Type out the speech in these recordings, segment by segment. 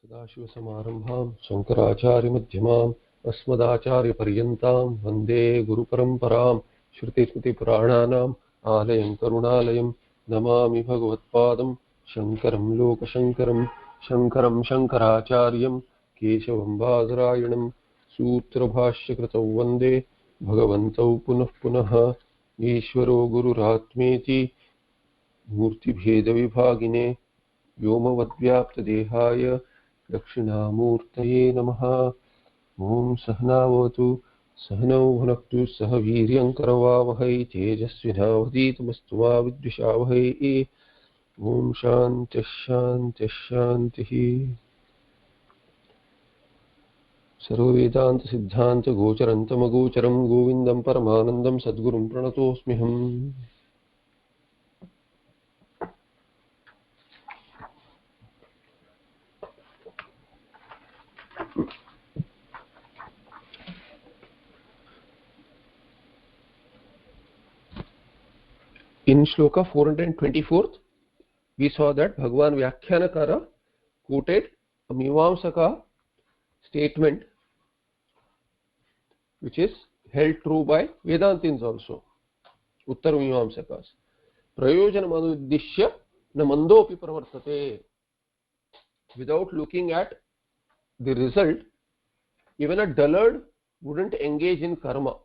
सदाशिवसमारम्भां शङ्कराचार्यमध्यमाम् अस्मदाचार्यपर्यन्तां वन्दे गुरुपरम्परां श्रुतिस्मृतिपुराणानाम् आलयं करुणालयं नमामि भगवत्पादं शङ्करं लोकशङ्करं शङ्करं शङ्कराचार्यं केशवं बादरायणं सूत्रभाष्यकृतौ वन्दे भगवन्तौ पुनः पुनः ईश्वरो गुरुरात्मेति मूर्तिभेदविभागिने व्योमवद्व्याप्तदेहाय दक्षिणामूर्तये नमः। ॐ सहनावतु सहनौ भुनक्तु सह वीर्यं करवावहै तेजस्विनावधीतमस्तु मा विद्विषावहै। ॐ शान्तिः शान्तिः शान्तिः। सर्ववेदान्तसिद्धान्तगोचरन्तमगोचरं गोविन्दं परमानन्दं सद्गुरुं प्रणतोऽस्म्यहम्। In shloka 424, we saw that Bhagavan Vyakhyanakara quoted a Mimamsaka statement which is held true by Vedantins also, Uttar Mimamsakas. Prayojanamanuddishya na mandopi pravartate. Without looking at the result, even a dullard wouldn't engage in karma.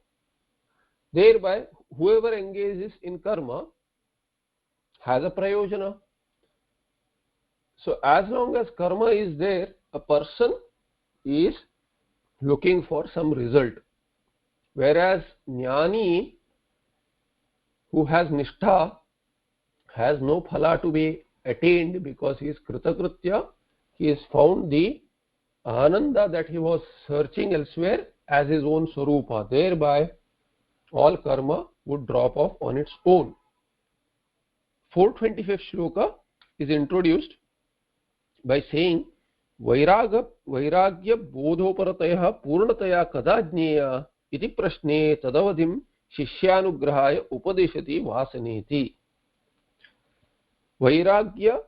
Thereby, whoever engages in karma has a prayojana. So as long as karma is there, a person is looking for some result. Whereas jnani who has nishtha has no phala to be attained because he is kritakritya. He has found the ananda that he was searching elsewhere as his own swarupa. Thereby all karma would drop off on its own. 425th shloka is introduced by saying vairagya bodhoparatayah purnataya kada jneya iti prashne tadavadim shishyanugrahaya upadeshati vasaneti. Vairagya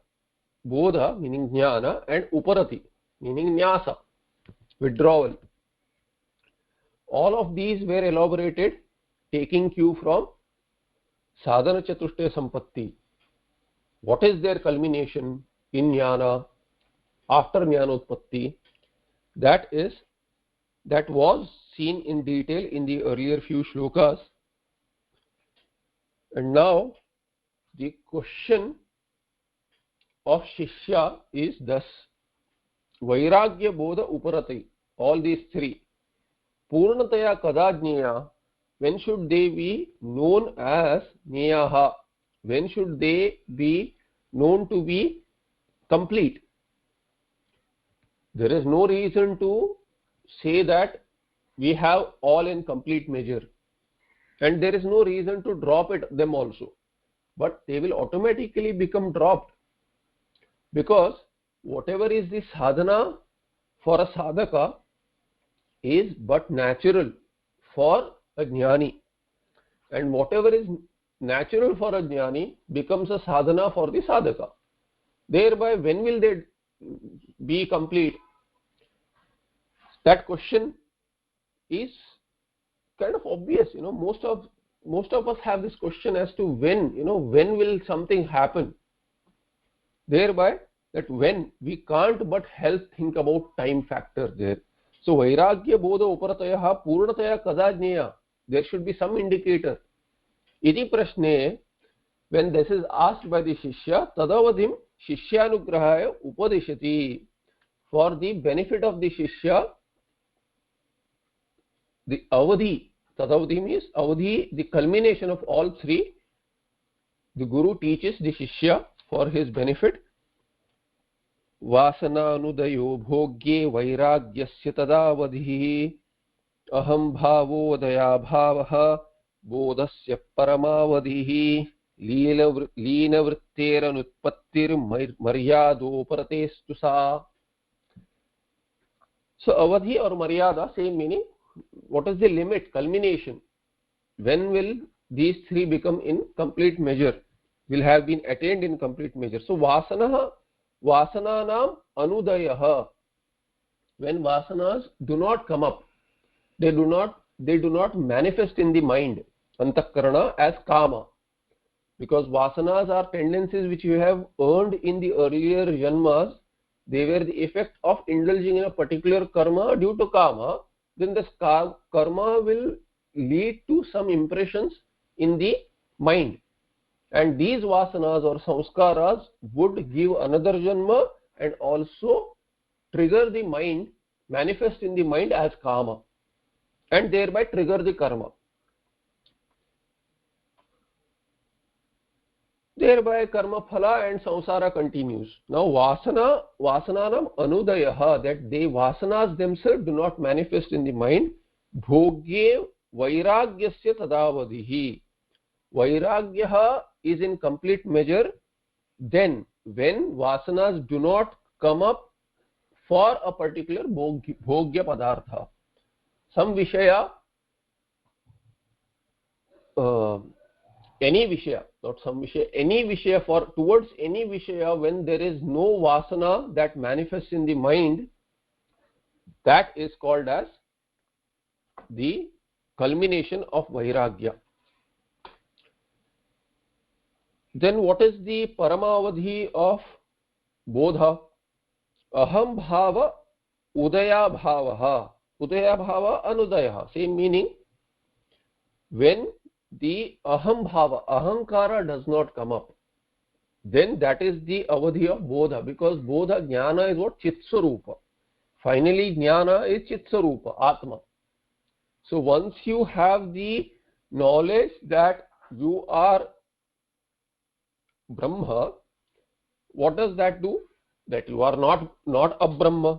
bodha meaning jnana and uparati meaning nyasa, withdrawal. All of these were elaborated taking cue from sadhana chatushtaya sampatti. What is their culmination in jnana after jnanotpatti? That was seen in detail in the earlier few shlokas. And now the question of Shishya is thus: Vairagya bodha uparati, all these three. Purnataya kada jneya, when should they be known as jneyaha? When should they be known to be complete? There is no reason to say that we have all in complete measure, and there is no reason to drop them also, but they will automatically become dropped, because whatever is the sadhana for a sadhaka is but natural for a jnani, and whatever is natural for a jnani becomes a sadhana for the sadhaka. Thereby, when will they be complete? That question is kind of obvious. Most of us have this question as to when. When will something happen? Thereby, that when, we can't but help think about time factor there. So vairagya bodha uparatayah purnataya kada jneya, there should be some indicator. Iti prashne, when this is asked by the shishya, tadavadim shishyanugrahaya upadeshati, for the benefit of the shishya, the avadhi, tadavadim is avadhi, the culmination of all three, the guru teaches the shishya for his benefit. Vasananudayo bhogye vairagyasya tadavadhi aham bhavodaya bhavaha bodhasya paramavadhi leena vritteranutpattir maryadoparatestu sa. So avadhi or maryada, same meaning. What is the limit, culmination? When will these three become in complete measure, will have been attained in complete measure? So vasananam anudayah, when vasanas do not come up, they do not manifest in the mind, antakarana, as kama, because vasanas are tendencies which you have earned in the earlier janmas. They were the effect of indulging in a particular karma due to kama. Then this karma will lead to some impressions in the mind, and these vasanas or samskaras would give another janma and also trigger the mind, manifest in the mind as kama, and thereby trigger the karma. Thereby karma phala and samsara continues. Now vasananam anudayah, that they vasanas themselves do not manifest in the mind. Bhogye vairagyasya tadavadihi. Vairagya is in complete measure then when vasanas do not come up for a particular bhogya padartha. Some vishaya, any vishaya, not some vishaya, any vishaya, for towards any vishaya, when there is no vasana that manifests in the mind, that is called as the culmination of vairagya. Then what is the paramavadhi of bodha? Aham bhava udaya bhavaha. Udaya bhava anudaya, same meaning. When the aham bhava, ahankara, does not come up, then that is the avadhi of bodha, because bodha, jnana, is what? Chitswarupa. Finally jnana is Chitswarupa, Atma. So once you have the knowledge that you are Brahma, what does that do? That you are not a Brahma.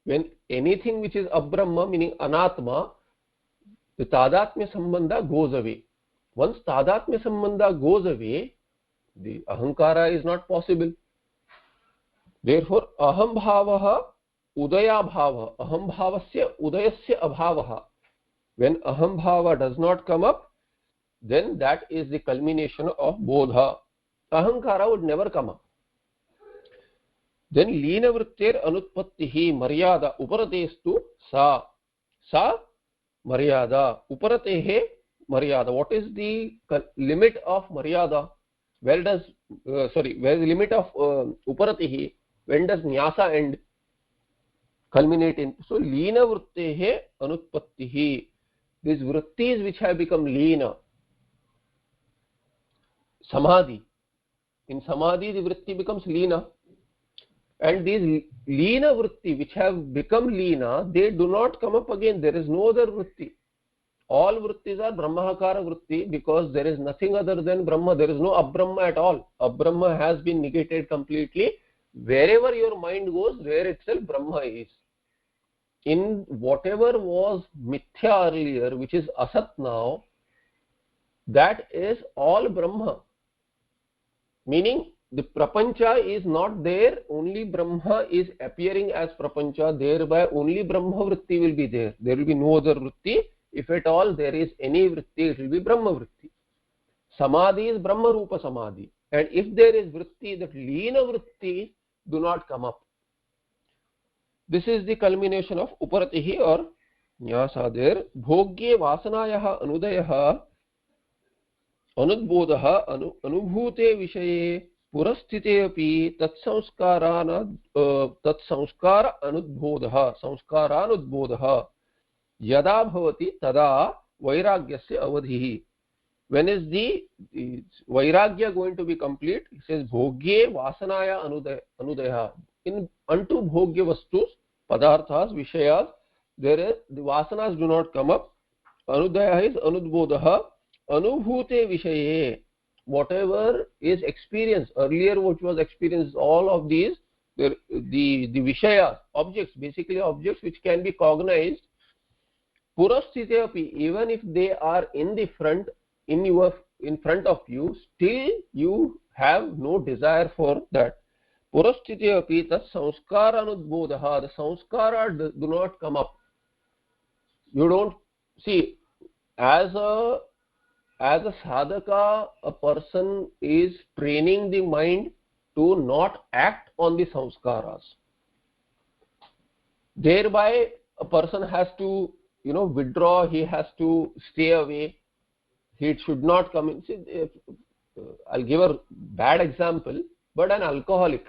When anything which is abrahma, meaning anatma, the tadatmya sambandha goes away. Once tadatmya sambandha goes away, the ahankara is not possible. Therefore aham bhavaha udaya bhava, aham bhavasya udayasya abhavaha. When aham bhava does not come up, then that is the culmination of bodha. Ahankara would never come up. Then leena vrittir anutpattihi maryada uparatestu sa. Sa maryada, uparatehe maryada. What is the limit of maryada? Where is the limit of uparatihi? When does nyasa end? Culminate in. So leena vrittehe anutpattihi. These vrittis which have become leena. Samadhi. In samadhi the vritti becomes leena. And these leena vritti which have become leena, they do not come up again. There is no other vritti. All vrittis are brahmahakara vritti, because there is nothing other than Brahma. There is no abrahma at all. Abrahma has been negated completely. Wherever your mind goes, there itself Brahma is. In whatever was mithya earlier, which is asat now, that is all Brahma. Meaning the prapancha is not there, only Brahma is appearing as prapancha, thereby only Brahma vritti will be there. There will be no other vritti. If at all there is any vritti, it will be Brahma vritti. Samadhi is Brahma Rupa Samadhi. And if there is vritti, that leena vritti do not come up. This is the culmination of uparatihi or nyasa there. Bhogye vasanayaha anudayaha anudbodaha anubhute vishaye purasthite api tatsamskara anudbodaha samskara anudbodaha yada bhavati tada vairagyasya avadhihi. When is the vairagya going to be complete? It says bhogye vasanaya anudaya. In unto bhogya vastus, padarthas, vishayas, there is the vasanas do not come up. Anudaya is anudbodaha. Anubhute vishaye. Whatever is experienced earlier, which was experienced, all of these, the vishayas, objects, basically objects which can be cognized, purasthite api, even if they are in the front, in front of you, still you have no desire for that. Purasthite api tat samskara anudbodaha. The samskara do not come up. You don't see, as a sadhaka, a person is training the mind to not act on the samskaras. Thereby a person has to, withdraw, he has to stay away, he should not come in. See, I'll give a bad example, but an alcoholic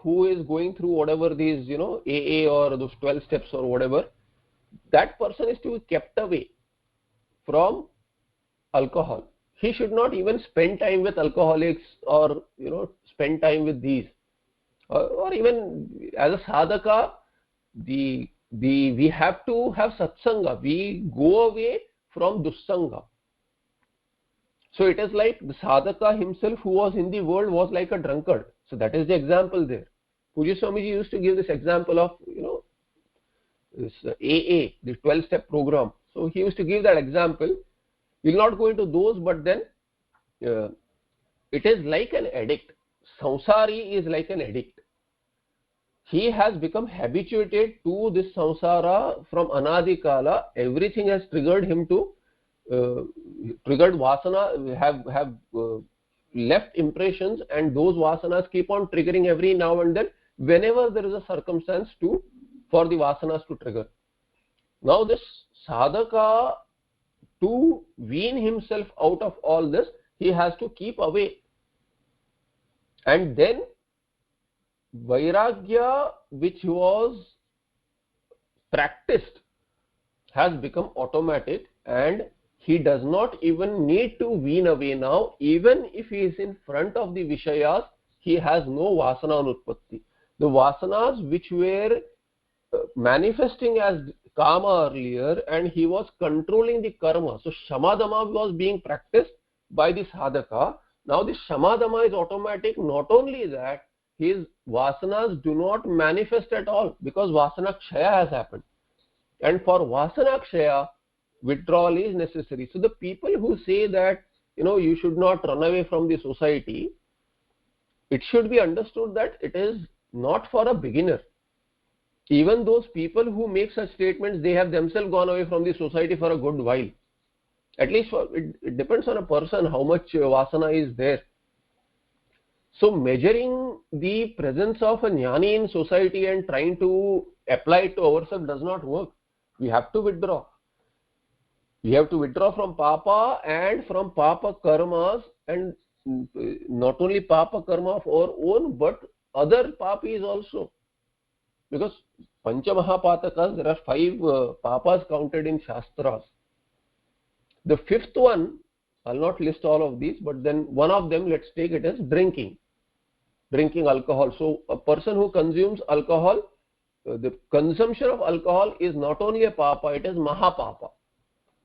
who is going through whatever these, AA or those 12 steps or whatever, that person is to be kept away from alcohol. He should not even spend time with alcoholics or, spend time with these. Or even as a sadhaka, we have to have satsanga. We go away from dussanga. So it is like the sadhaka himself who was in the world was like a drunkard. So that is the example there. Pujya Swamiji used to give this example of, this AA, the 12-step program. So he used to give that example. We'll not go into those, but then it is like an addict. Samsari is like an addict. He has become habituated to this samsara from anadi kala. Everything has triggered him to triggered vasana, have left impressions, and those vasanas keep on triggering every now and then whenever there is a circumstance for the vasanas to trigger. Now this sadhaka, to wean himself out of all this, he has to keep away, and then vairagya, which was practiced, has become automatic, and he does not even need to wean away now. Even if he is in front of the Vishayas, he has no vasana anutpatti. The vasanas which were manifesting as kama earlier, and he was controlling the karma. So shamadama was being practiced by the sadhaka. Now the shamadama is automatic. Not only that, his vasanas do not manifest at all, because vasana kshaya has happened. And for vasana kshaya, withdrawal is necessary. So the people who say that, you should not run away from the society, it should be understood that it is not for a beginner. Even those people who make such statements, they have themselves gone away from the society for a good while. At least it depends on a person how much vasana is there. So measuring the presence of a jnani in society and trying to apply it to ourselves does not work. We have to withdraw. We have to withdraw from papa and from papa karmas, and not only papa karma of our own, but other papis also. Because Pancha Mahapatakas, there are 5 papas counted in Shastras. The 5th one, I'll not list all of these, but then one of them, let's take it as drinking alcohol. So a person who consumes alcohol, the consumption of alcohol is not only a papa, it is Mahapapa.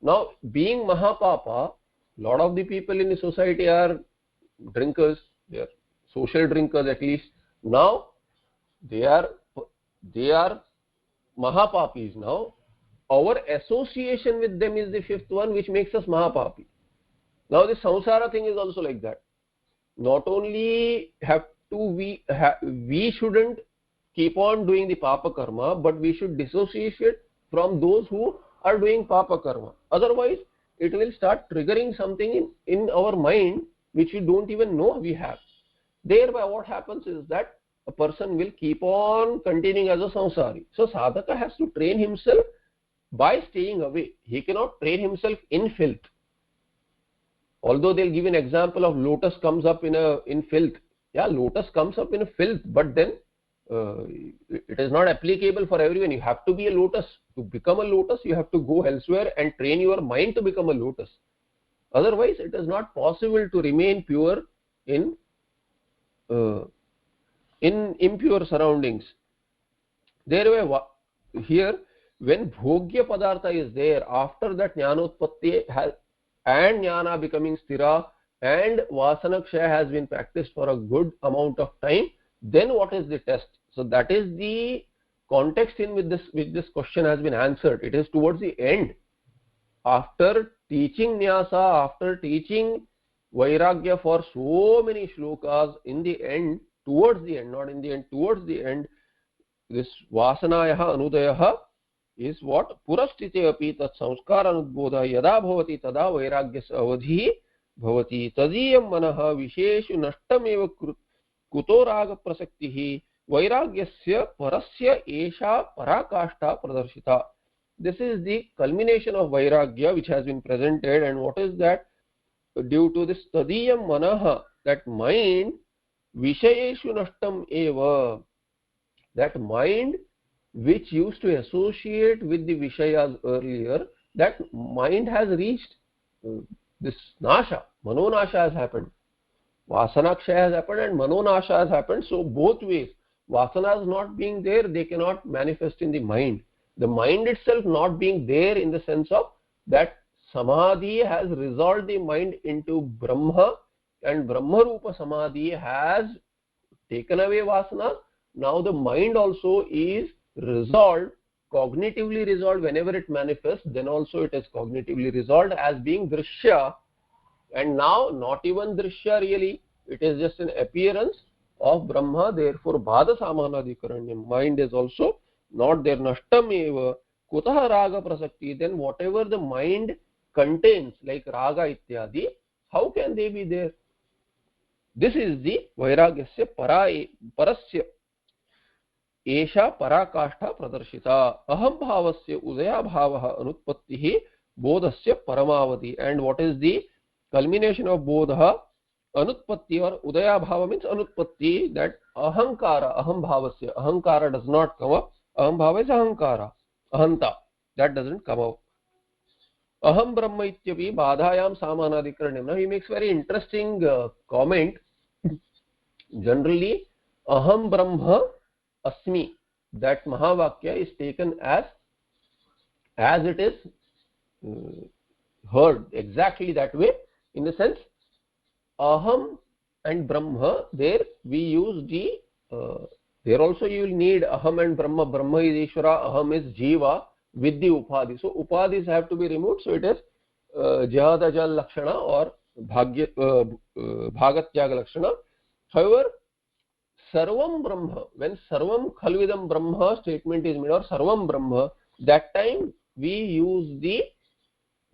Now, being Mahapapa, lot of the people in the society are drinkers, they are social drinkers at least. Now, they are Mahapapis. Now, our association with them is the 5th one, which makes us Mahapapi. Now, the samsara thing is also like that. Not only we shouldn't keep on doing the papa karma, but we should dissociate from those who are doing papa karma. Otherwise, it will start triggering something in our mind which we don't even know we have. Thereby what happens is that a person will keep on continuing as a samsari. So sadhaka has to train himself by staying away. He cannot train himself in filth. Although they'll give an example of lotus comes up in filth. Yeah, lotus comes up in a filth, but then it is not applicable for everyone. You have to be a lotus. To become a lotus, you have to go elsewhere and train your mind to become a lotus. Otherwise, it is not possible to remain pure in impure surroundings. Thereby, here, when bhogya padartha is there, after that jnanotpatti and jnana becoming sthira and vasana kshaya has been practiced for a good amount of time, then what is the test? So that is the context in which this question has been answered. It is towards the end. After teaching nyasa, after teaching vairagya for so many shlokas, in the end, towards the end, not in the end, towards the end, this vasanayaha anudayaha is what? Purasthite api tat samskara anudbodha yada bhavati tada vairagyasya avadhi bhavati tadiyam manaha visheshu nashtameva kuto raga prasaktihi vairagyasya parasya esha parakashta pradarshita. This is the culmination of vairagya which has been presented, and what is that? Due to this tadiyam manaha, that mind, vishayeshu nashtam eva, that mind which used to associate with the vishayas earlier, that mind has reached this nasha, manonasha has happened. Vasanaksha has happened and manonasha has happened. So both ways, vasanas not being there, they cannot manifest in the mind. The mind itself not being there in the sense of that samadhi has resolved the mind into Brahma, and Brahma Rupa Samadhi has taken away vasana. Now the mind also is resolved, cognitively resolved. Whenever it manifests, then also it is cognitively resolved as being drishya. And now not even drishya really, it is just an appearance of Brahma. Therefore bhada samanadikaranyam, mind is also not there. Nashtam eva kutaha raga prasakti, then whatever the mind contains like raga ityadi, how can they be there? This is the vairagyasya parasya esha parakashta pradarshita. Aham bhavasya udaya bhavaha anutpattihi bodhasya paramavati. And what is the culmination of bodha? Anutpatti or udaya bhava means anutpatti, that ahankara, aham bhavasya, ahankara does not come up. Aham bhava is ahankara, ahanta, that doesn't come out. Aham brahma ityapi badhayam samanadikaranyam. Now he makes very interesting comment. Generally aham brahma asmi, that mahavakya is taken as it is heard exactly that way, in the sense aham and brahma, there we use the there also you will need aham and brahma. Brahma is Ishvara, aham is jiva with the upadhi. So upadhis have to be removed. So it is jihadajal lakshana or bhagatyaga lakshana. However, sarvam brahma, when sarvam khalvidam brahma statement is made, or sarvam brahma, that time we use the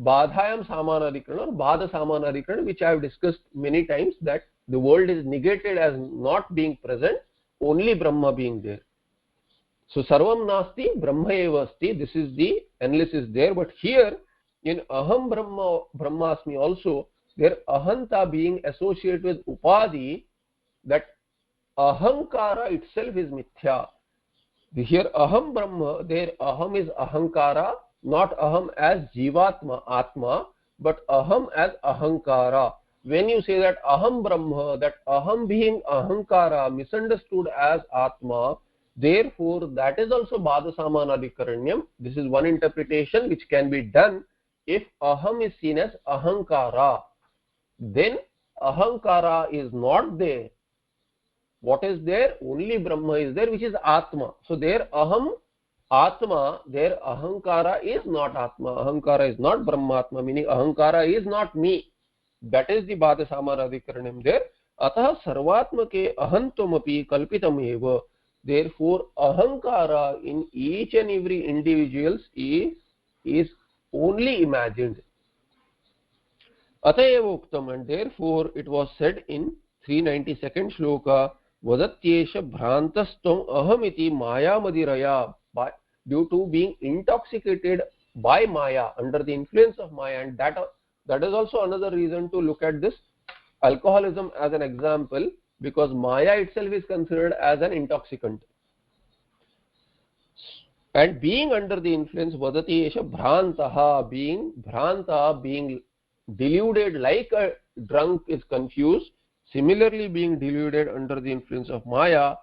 badhayam samanadikarana or bada samanadikarana, which I have discussed many times, that the world is negated as not being present, only Brahma being there. So sarvam nasti brahma eva asti, this is the analysis there. But here in aham brahmasmi also, there ahanta being associated with upadhi, that ahankara itself is mithya. Here aham brahma, there aham is ahankara, not aham as jivatma, atma, but aham as ahankara. When you say that aham brahma, that aham being ahankara, misunderstood as atma, therefore that is also bhada samanadikaranyam. This is one interpretation which can be done. If aham is seen as ahankara, then ahankara is not there. What is there? Only Brahma is there, which is Atma. So there aham Atma, there ahankara is not Atma. Ahankara is not Brahmatma, meaning ahankara is not me. That is the bhada samanadikaranyam there. Ataha sarvatmake ahantumapi kalpitam eva. Therefore ahankara in each and every individual is only imagined. Atayeva uktam, and therefore it was said in 392nd shloka, Vadatyesha bhrantastam ahamiti maya madiraya, due to being intoxicated by maya, under the influence of maya. And that is also another reason to look at this alcoholism as an example, because maya itself is considered as an intoxicant. And being under the influence, Vadatyesha bhrantaha, being bhranta, being deluded like a drunk is confused, similarly being deluded under the influence of maya,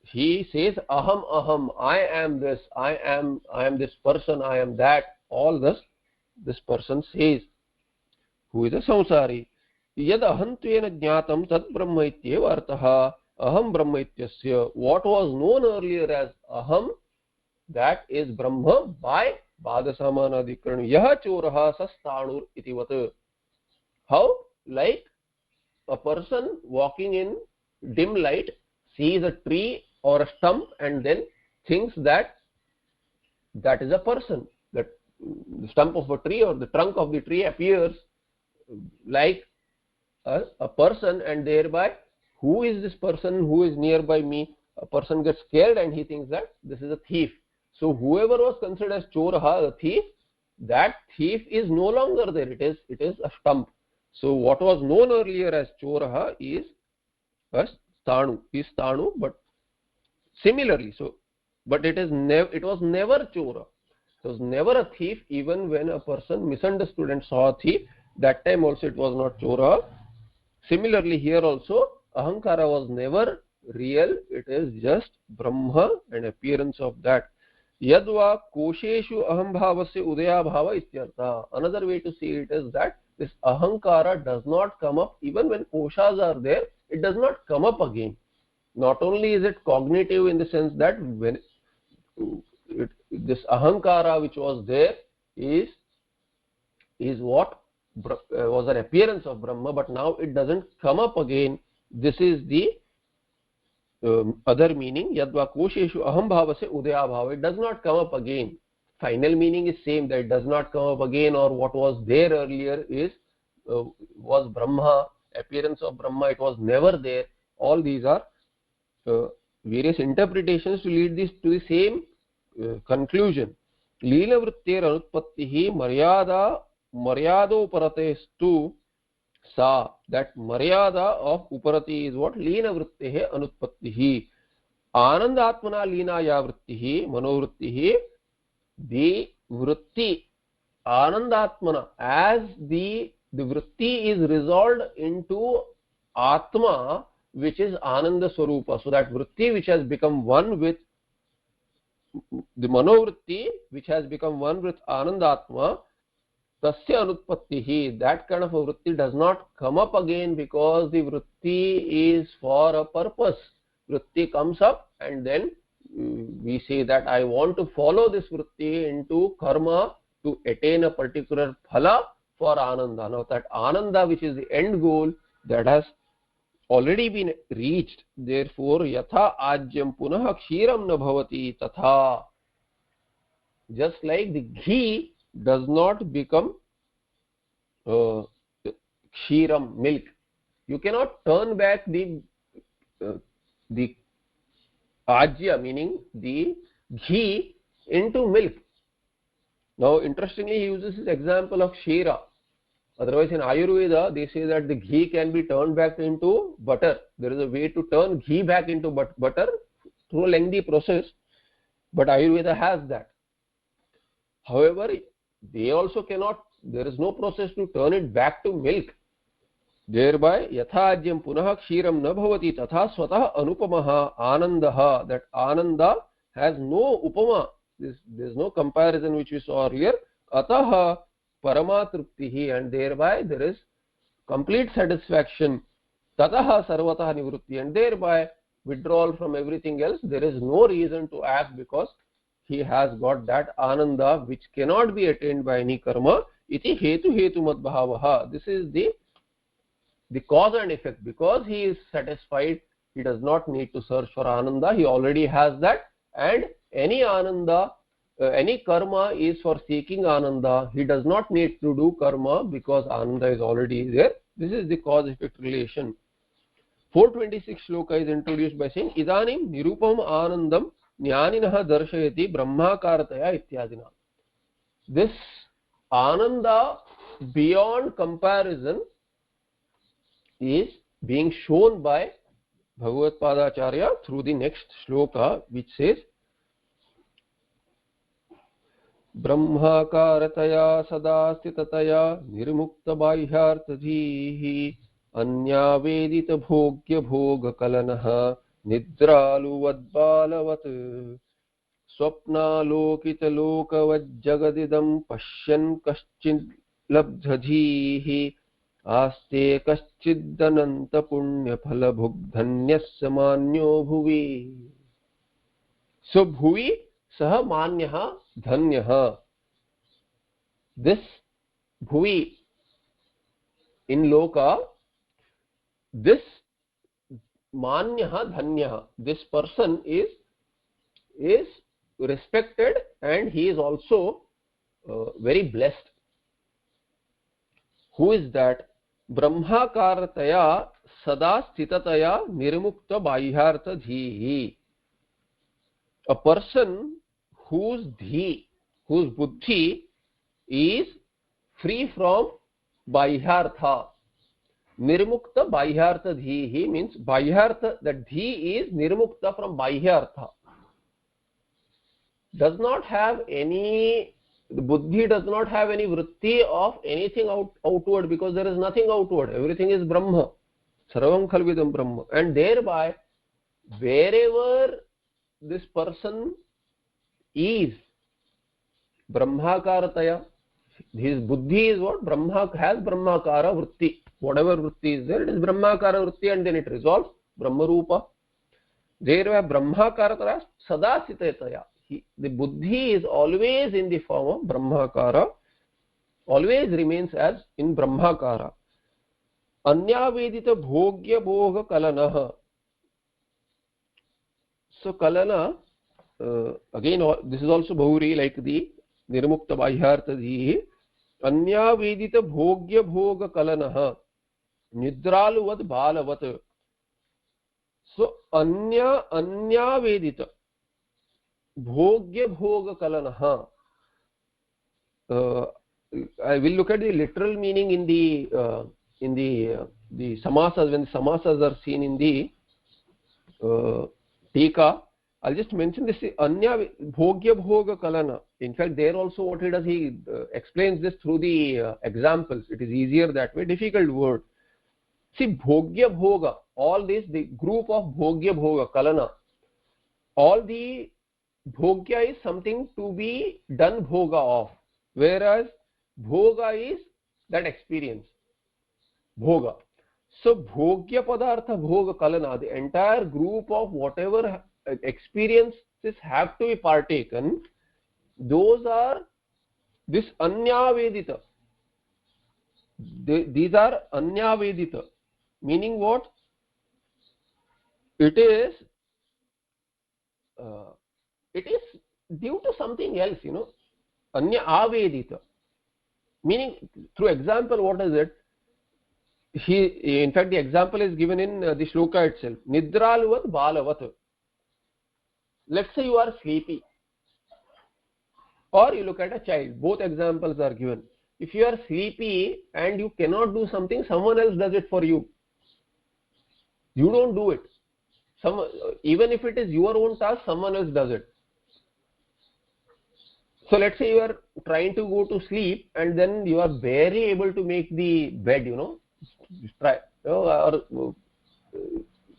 he says aham aham, I am this, I am this person, I am that. All this person says, who is a samsari. Yad ahantvena jnatam tad brahma ityeva artaha aham brahma ityasya. What was known earlier as aham, that is Brahma by bhada samanadikarana. Yaha choraha sastanur itivat. How? Like a person walking in dim light sees a tree or a stump and then thinks that is a person. That the stump of a tree or the trunk of the tree appears like a person, and thereby who is this person who is nearby me? a person gets scared and he thinks that this is a thief. So whoever was considered as choraha, the thief, that thief is no longer there. It is a stump. So what was known earlier as choraha is a stanu, but similarly, but it was never chora. It was never a thief. Even when a person misunderstood and saw a thief, that time also it was not chora. Similarly, here also ahankara was never real. It is just Brahma, an appearance of that. Yadva kosheshu aham bhavasya udaya bhava ityartha. Another way to see it is that this ahankara does not come up even when koshas are there. It does not come up again. Not only is it cognitive in the sense that when this ahankara which was there is what was an appearance of Brahma, but now it doesn't come up again. This is the other meaning. Yadva kosheshu aham bhavasya udaya bhava. It does not come up again. Final meaning is same, that it does not come up again, or what was there earlier was Brahma, appearance of Brahma. It was never there. All these are various interpretations to lead this to the same conclusion. Leela vrittir anutpattihi maryado uparatestu sa. That maryada of uparati is what? Leena vrittehe anutpattihi. Anandatmana leena ya vrittihi manovrittihi. The vritti anandatmana, as the vritti is resolved into atma, which is ananda swarupa. So that vritti which has become one with the manovritti, which has become one with anandatma, tasya anutpattihi, that kind of a vritti does not come up again, because the vritti is for a purpose. Vritti comes up and then we say that I want to follow this vritti into karma to attain a particular phala for ananda. Now that ananda, which is the end goal, that has already been reached. Therefore yatha ajyam punah kshiram na bhavati tatha. Just like the ghee does not become kshiram, milk. You cannot turn back the ajya, meaning the ghee, into milk. Now interestingly, he uses this example of shira. Otherwise in Ayurveda they say that the ghee can be turned back into butter. There is a way to turn ghee back into butter through a lengthy process, but Ayurveda has that. However, they also cannot, there is no process to turn it back to milk. Thereby yatha ajyam punah kshiram na bhavati tatha swatah anupamaha anandaha. That ananda has no upama. There is no comparison which we saw earlier. Ataha paramatruptihi, and thereby there is complete satisfaction. Tataha sarvatah nivrutti, and thereby withdrawal from everything else. There is no reason to act, because he has got that ananda which cannot be attained by any karma. Iti hetu madbhavaha. This is the cause and effect. Because he is satisfied, he does not need to search for ananda. He already has that, and any ananda, any karma is for seeking ananda. He does not need to do karma because ananda is already there. This is the cause effect relation. 426 shloka is introduced by saying idanim nirupam anandam jnaninaha darshayati brahmakarataya ityadina. This ananda beyond comparison is being shown by Bhagavad Padacharya through the next shloka, which says Brahmakarataya sada sthitataya nirmukta bahyartadhihi anya vedita bhogya bhoga kalanaha nidraluvadbalavat swapna lokita lokavajjagadidam pashyan kaschid labdhadhihi aste kaschiddananta punya phala bhugdhanyasya manyo bhuvi. So bhuvi saha manyaha dhanyaha. This bhuvi in loka, this manyaha dhanyaha, this person is respected, and he is also very blessed. Who is that? Brahmakarataya sada sthitataya nirmukta bahyartadhihi. a person whose dhi, whose buddhi is free from bahyartha. Nirmukta bahyartha dhihi means bahyartha, that dhi is nirmukta from bahyartha. Does not have any, the buddhi does not have any vritti of anything outward, because there is nothing outward. Everything is Brahma. Sarvam khalvidam Brahma. And thereby, wherever this person is, Brahmakarataya, his buddhi is what? Brahma has Brahmakara vritti. Whatever vritti is there, it is Brahmakara vritti, and then it resolves Brahma Rupa. Thereby, Brahmakarataya sadasitetaya. The buddhi is always in the form of Brahmakara, always remains as in Brahmakara. Anyavedita bhogya bhoga kalana. So kalana, again this is also Bhauri, like the Nirmukta Bahyartha Dhihi. Anyavedita bhogya bhoga kalana nidraluvat balavat. So anyavedita bhogya bhoga kalana. I will look at the literal meaning in the samasas, when the samasas are seen in the tika. I'll just mention this anya bhogya bhoga kalana. In fact, there also what he does, he explains this through the examples. It is easier that way. Difficult word. See, bhogya bhoga, all this, the group of bhogya bhoga kalana, all the bhogya is something to be done bhoga of, whereas bhoga is that experience, bhoga. So bhogya padartha bhoga kalana, the entire group of whatever experiences have to be partaken, those are this anyavedita. These are anyavedita, meaning what? It is due to something else, anya avedita, meaning through example. What is it? In fact, the example is given in the shloka itself. Nidraluvat balavat. Let's say you are sleepy, or you look at a child. Both examples are given. If you are sleepy and you cannot do something, someone else does it for you. You don't do it. Even if it is your own task, someone else does it. So let's say you are trying to go to sleep and then you are barely able to make the bed, or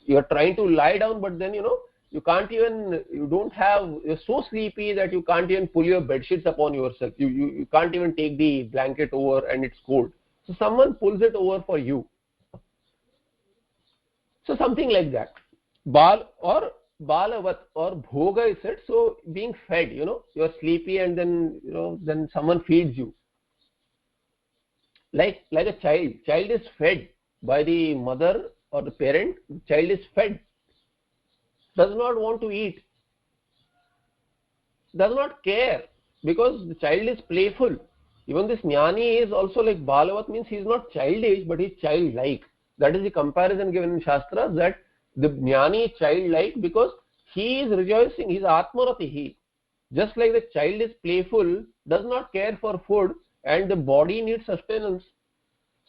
you are trying to lie down, but then you can't even, you're so sleepy that you can't even pull your bed sheets upon yourself. You can't even take the blanket over and it's cold. So someone pulls it over for you. So something like that. Bal or balavat or bhoga is said. So being fed, you are sleepy and then, then someone feeds you. Like a child is fed by the mother or the parent. Child is fed, does not want to eat, does not care, because the child is playful. Even this jnani is also like balavat, means he is not childish, but he is childlike. That is the comparison given in Shastra, that the jnani is childlike because he is rejoicing, he is atmarati. Just like the child is playful, does not care for food, and the body needs sustenance.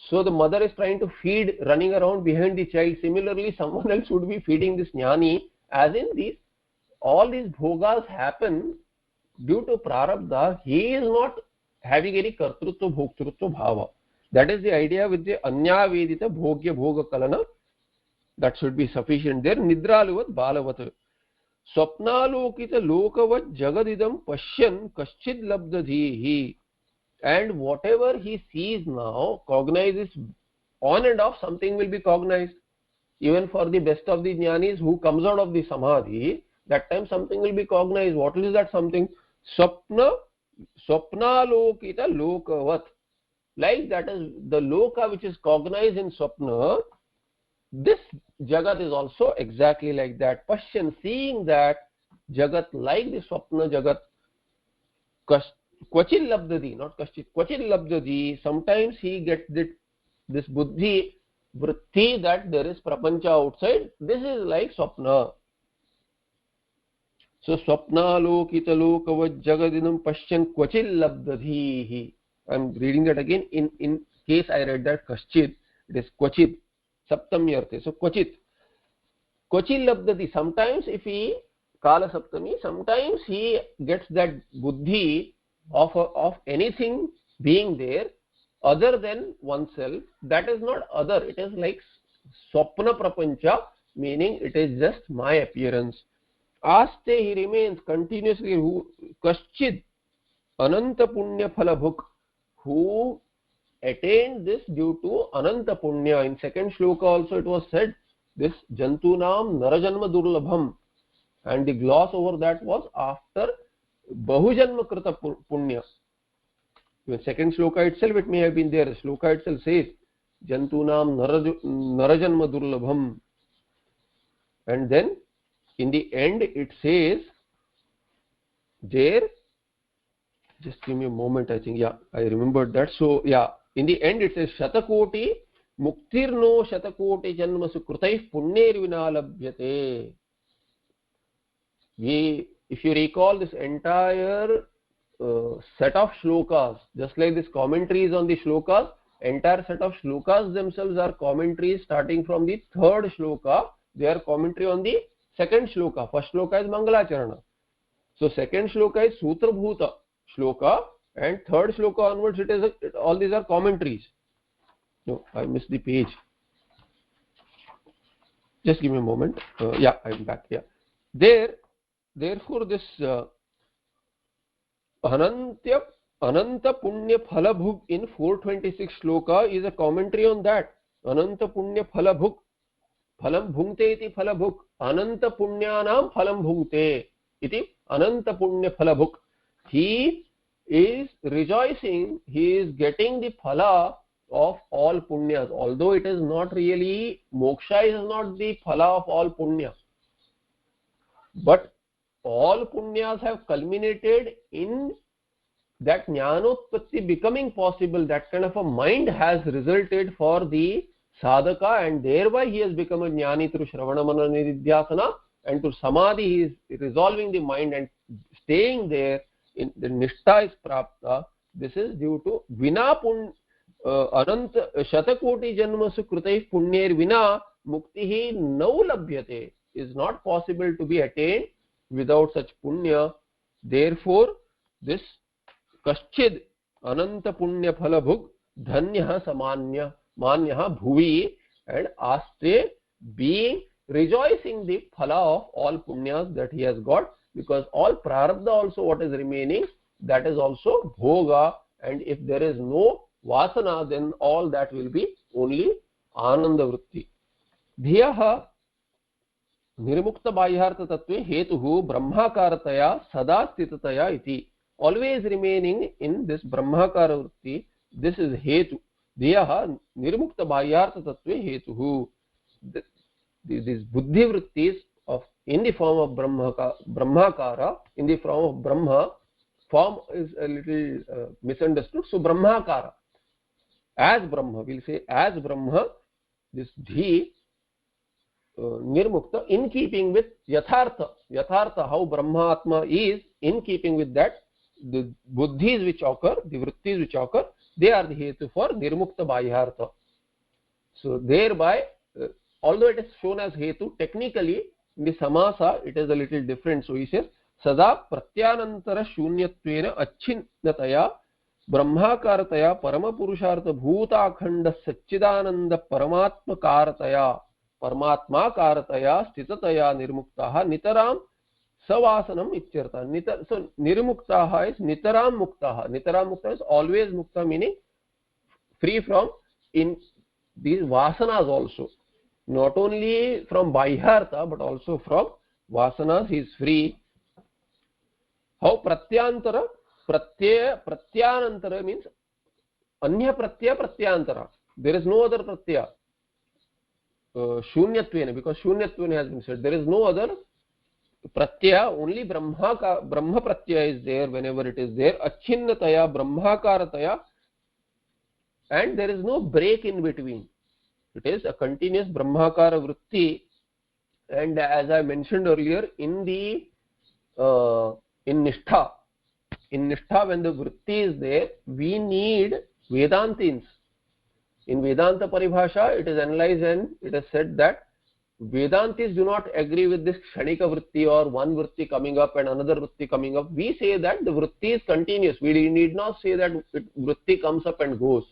So the mother is trying to feed, running around behind the child. Similarly, someone else would be feeding this jnani, as in all these bhogas happen due to prarabdha. He is not having any kartrutva bhoktrutva bhava. That is the idea with the anyavedita bhogya bhoga kalana. That should be sufficient there. Nidraluvat balavat. Swapnalokita lokavat jagadidam pashyan kaschid labdadhihi. And whatever he sees now, cognizes on and off, something will be cognized. Even for the best of the jnanis who comes out of the samadhi, that time something will be cognized. What is that something? Swapnalokita lokavat. Like that is the loka which is cognized in swapna. This jagat is also exactly like that. Pashyan, seeing that jagat like the swapna jagat. Kvachil labdadi, not kaschit, kvachil labdadi. Sometimes he gets this buddhi vritti that there is prapancha outside. This is like swapna. So swapnalokitalokavat jagadinam pashyan kvachil labdadhihi. I'm reading that again. In case I read that kaschid, it is kvachit saptami arthe. So kvachit kvachil labdati. Sometimes if he kala saptami, sometimes he gets that buddhi of anything being there other than oneself. That is not other, it is like swapna prapancha, meaning it is just my appearance. Aste, he remains continuously. Who kaschid ananta punya phalabhuk, who attained this due to ananta punya. In second shloka also it was said this jantunam narajanma durlabham, and the gloss over that was after bahujanma krita punya. In second shloka itself it may have been there. Shloka itself says jantunam narajanma durlabham, and then in the end it says there, just give me a moment, I think, yeah, I remembered that. So yeah, in the end it says shatakoti muktirno shatakoti janmasu krutaih punner vina labhyate. If you recall this entire set of shlokas, just like this commentaries on the shlokas, entire set of shlokas themselves are commentaries starting from the third shloka. They are commentary on the second shloka. First shloka is Mangalacharana. So second shloka is Sutra Bhuta shloka, and third shloka onwards all these are commentaries. No, I missed the page. Just give me a moment. Yeah, I'm back. Yeah. Therefore this Ananta Punya Phalabhug in 426 shloka is a commentary on that. Ananta Punya Phalabhug. Phalam bhungte iti phalabhuk. Ananta punyanam phalam bhungte iti ananta punya phalabhuk. He is rejoicing, he is getting the phala of all punyas, although it is not really, moksha is not the phala of all punya, but all punyas have culminated in that jnanotpatti becoming possible. That kind of a mind has resulted for the sadhaka, and thereby he has become a jnani through shravana manana nididhyasana, and to samadhi he is resolving the mind and staying there. In the nishtha is prapta. This is due to vina ananta shatakoti janmasu krutaih punyer vina muktihi nau labhyate, is not possible to be attained without such punya. Therefore this kaschid ananta punya phalabhug dhanyah samanya manyah bhuvi, and aste, being rejoicing the phala of all punyas that he has got, because all prarabdha also what is remaining, that is also bhoga, and if there is no vasana, then all that will be only ananda vritti. Dhiyah nirmukta bahyartha tattve hetuhu brahmakarataya sada sthitataya iti. Always remaining in this brahmakara vritti, this is hetu. Dhiyah nirmukta bahyartha tattve hetuhu. These buddhi vrittis of in the form of brahmakara, in the form of brahma, form is a little misunderstood. So brahmakara, as brahma, we'll say as brahma, this dhi nirmukta, in keeping with yathartha, how brahmatma is, in keeping with that, the buddhis which occur, the vrittis which occur, they are the hetu for nirmukta bahyartha. So thereby, although it is shown as hetu, technically in the samasa it is a little different. So he says sada pratyanantara shunyatvena acchinnataya brahmakarataya paramapurushartha bhutakhanda satchidananda paramatmakarataya sthitataya nirmuktaha nitaram savasanam ityartha. So nirmuktaha is nitaram muktaha. Nitaram muktaha is always mukta, meaning free from in these vasanas also. Not only from bahyartha but also from vasanas he is free. How pratyantara? Pratyanantara means anya pratyantara. There is no other pratyaya. Shunyatvena, because shunyatvena has been said. There is no other pratyaya, only brahma pratyaya is there whenever it is there. Acchinnataya, brahmakarataya, and there is no break in between. It is a continuous brahmakara vritti, and as I mentioned earlier, in the in nishtha. In nishtha, when the vritti is there, we need Vedantins. In Vedanta Paribhasha, it is analyzed and it is said that Vedantis do not agree with this Kshanika vritti or one vritti coming up and another vritti coming up. We say that the vritti is continuous. We need not say that vritti comes up and goes.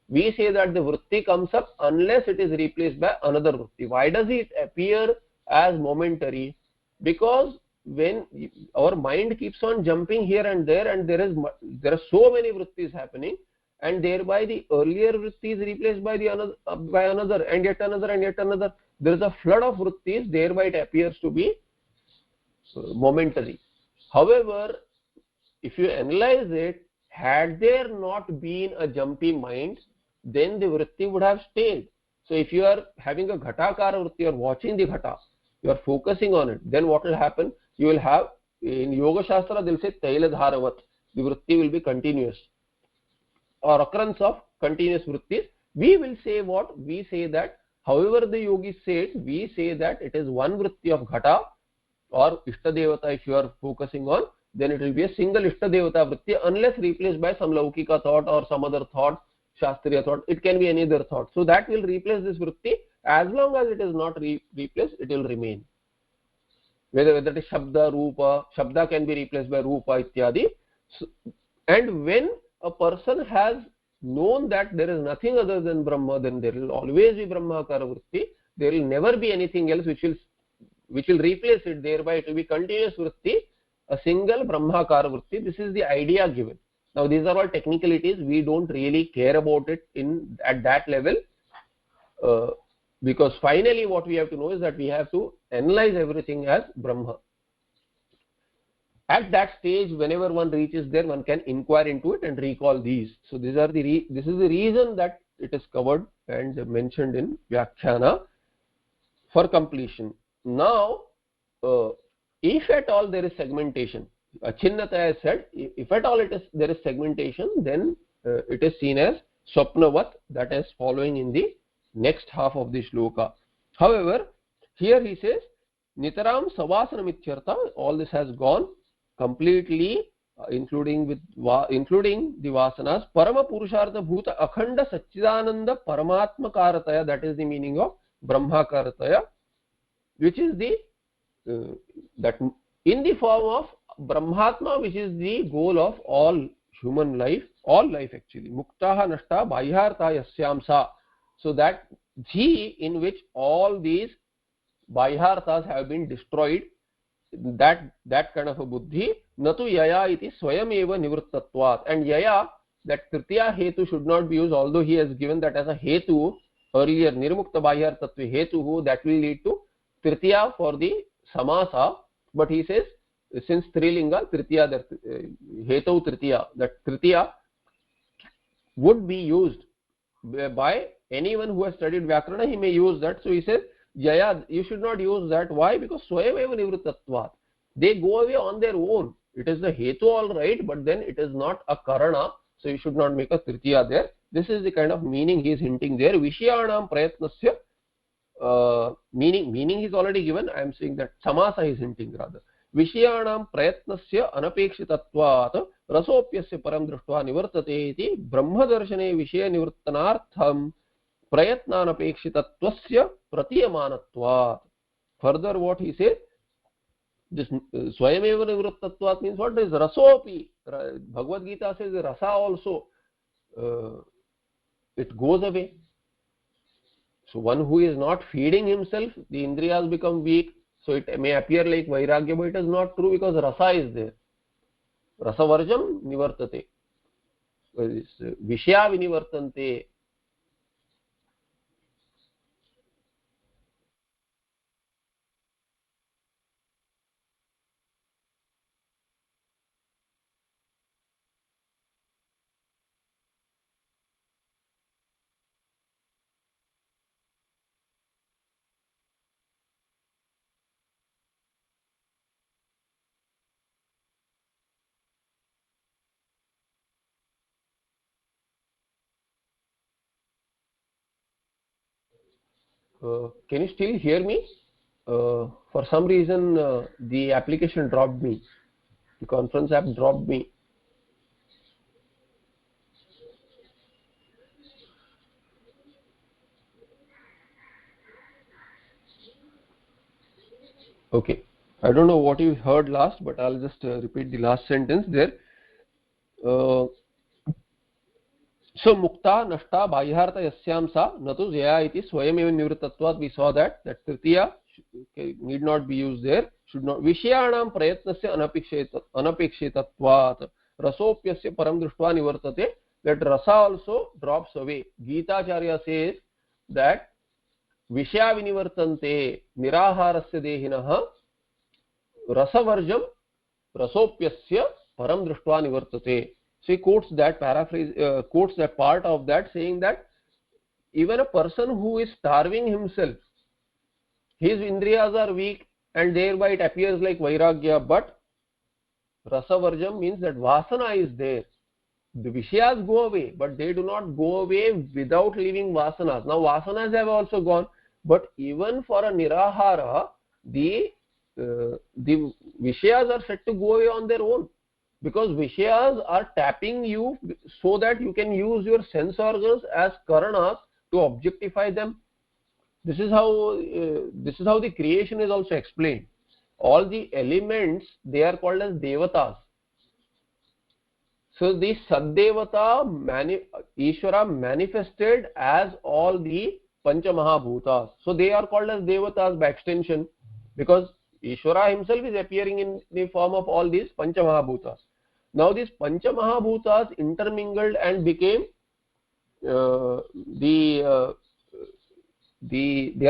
We say that the vritti comes up unless it is replaced by another vritti. Why does it appear as momentary? Because when our mind keeps on jumping here and there are so many vrittis happening, and thereby the earlier vritti is replaced by the another and yet another and yet another. There is a flood of vrittis, thereby it appears to be momentary. However, if you analyze it, had there not been a jumpy mind, then the vritti would have stayed. So if you are having a ghatakara vritti, you are watching the ghata, you are focusing on it, then what will happen? You will have, in Yoga Shastra, they will say Taila Dharavat, the vritti will be continuous, or occurrence of continuous vrittis. We will say what? We say that, however the yogis say it, we say that it is one vritti of ghata or Ishtadevata. If you are focusing on, then it will be a single Ishtadevata vritti, unless replaced by some Laukika thought or some other thought, Shastriya thought. It can be any other thought. So that will replace this vritti. As long as it is not replaced, it will remain. Whether it is Shabda, Rupa, Shabda can be replaced by Rupa, Ityadi. So, and when a person has known that there is nothing other than Brahma, then there will always be Brahmakara vritti. There will never be anything else which will replace it. Thereby it will be continuous vritti, a single Brahmakara vritti. This is the idea given. Now these are all technicalities. We don't really care about it at that level, because finally what we have to know is that we have to analyze everything as Brahma. At that stage, whenever one reaches there, one can inquire into it and recall these. So these are this is the reason that it is covered and mentioned in Vyakhyana for completion. Now, if at all there is segmentation, Chinnata has said, if at all there is segmentation, then it is seen as Swapnavat, that is following in the next half of the shloka. However, here he says, Nitaram Savasanam Ityartha, all this has gone completely, including the Vasanas, Parama Purushartha Bhuta Akhanda Satchidananda Paramatma Karataya, that is the meaning of Brahma Karataya, which is the that in the form of Brahmatma, which is the goal of all human life, all life actually. Muktaha nashta bahyartha yasyamsa. So that Jhi, in which all these bahyarthas have been destroyed, that kind of a buddhi, natu yaya iti swayam eva nivrittatvat. And yaya, that tritiya hetu should not be used, although he has given that as a hetu earlier, nirmukta bahyartatva hetu, that will lead to tritiya for the samasa. But he says, since Trilinga, tritiya, that hetu tritiya, that tritiya would be used by anyone who has studied Vyakarana, he may use that. So he says, Jaya, you should not use that. Why? Because Swayameva Nivrittatvat. They go away on their own. It is the Hetu all right, but then it is not a Karana, so you should not make a Tritiya there. This is the kind of meaning he is hinting there. Vishyanam Prayatnasya, meaning he is already given. I am saying that Samasa is hinting rather. Vishyanam Prayatnasya Anapekshitatvat Rasopyasya Param Drishtva Nivartate iti Brahmadarshane Vishaya Nivartanartham Prayatnanapekshitattvasya Pratiyamanatvat. Further, what he says, this Swayameva Nivrittatvat means what is Rasopi. Bhagavad Gita says Rasa also, it goes away. So one who is not feeding himself, the Indriyas become weak. So it may appear like Vairagya, but it is not true, because Rasa is there. Rasavarjam Nivartate. Vishya Vinivartante. Can you still hear me? For some reason, the application dropped me. The conference app dropped me. Okay. I don't know what you heard last, but I'll just repeat the last sentence there. So mukta nashta bahyartha yasyam sa natu jaya iti swayameva nivritatvat. We saw that tritiya need not be used there, should not. Vishayanam prayatnasya anapekshitatvat rasopyasya param drishtva nivartate. That rasa also drops away. Gita Acharya says that Vishya vinivartante niraharasya dehinah rasavarjam rasopyasya param drishtva nivartate. So he quotes that quotes that part of that, saying that even a person who is starving himself, his indriyas are weak and thereby it appears like vairagya, but rasavarjam means that vasana is there. The vishayas go away, but they do not go away without leaving vasanas. Now vasanas have also gone, but even for a nirahara, the vishayas are said to go away on their own, because vishayas are tapping you so that you can use your sense organs as karanas to objectify them. This is how the creation is also explained. All the elements, they are called as devatas. So the Saddevata Ishvara manifested as all the Pancha Mahabhutas. So they are called as devatas by extension, because Ishvara himself is appearing in the form of all these Pancha Mahabhutas. Now these Pancha Mahabhutas intermingled and became they are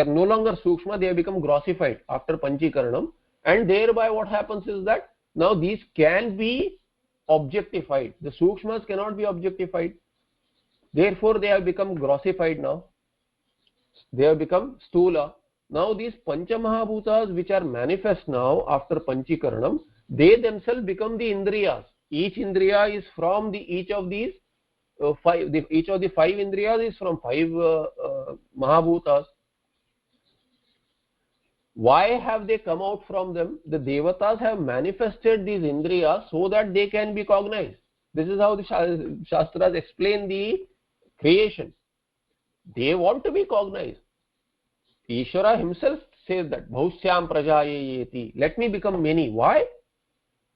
no longer Sukshma, they have become grossified after Panchikaranam, and thereby what happens is that now these can be objectified. The Sukshmas cannot be objectified, therefore they have become grossified now. They have become Stula. Now these Pancha Mahabhutas which are manifest now after Panchikaranam, they themselves become the Indriyas. Each Indriya is from each of these each of the five Indriyas is from five Mahabhutas. Why have they come out from them? The Devatas have manifested these Indriyas so that they can be cognized. This is how the Shastras explain the creation. They want to be cognized. Ishvara himself says that Bhausyam Prajayeti, let me become many. Why?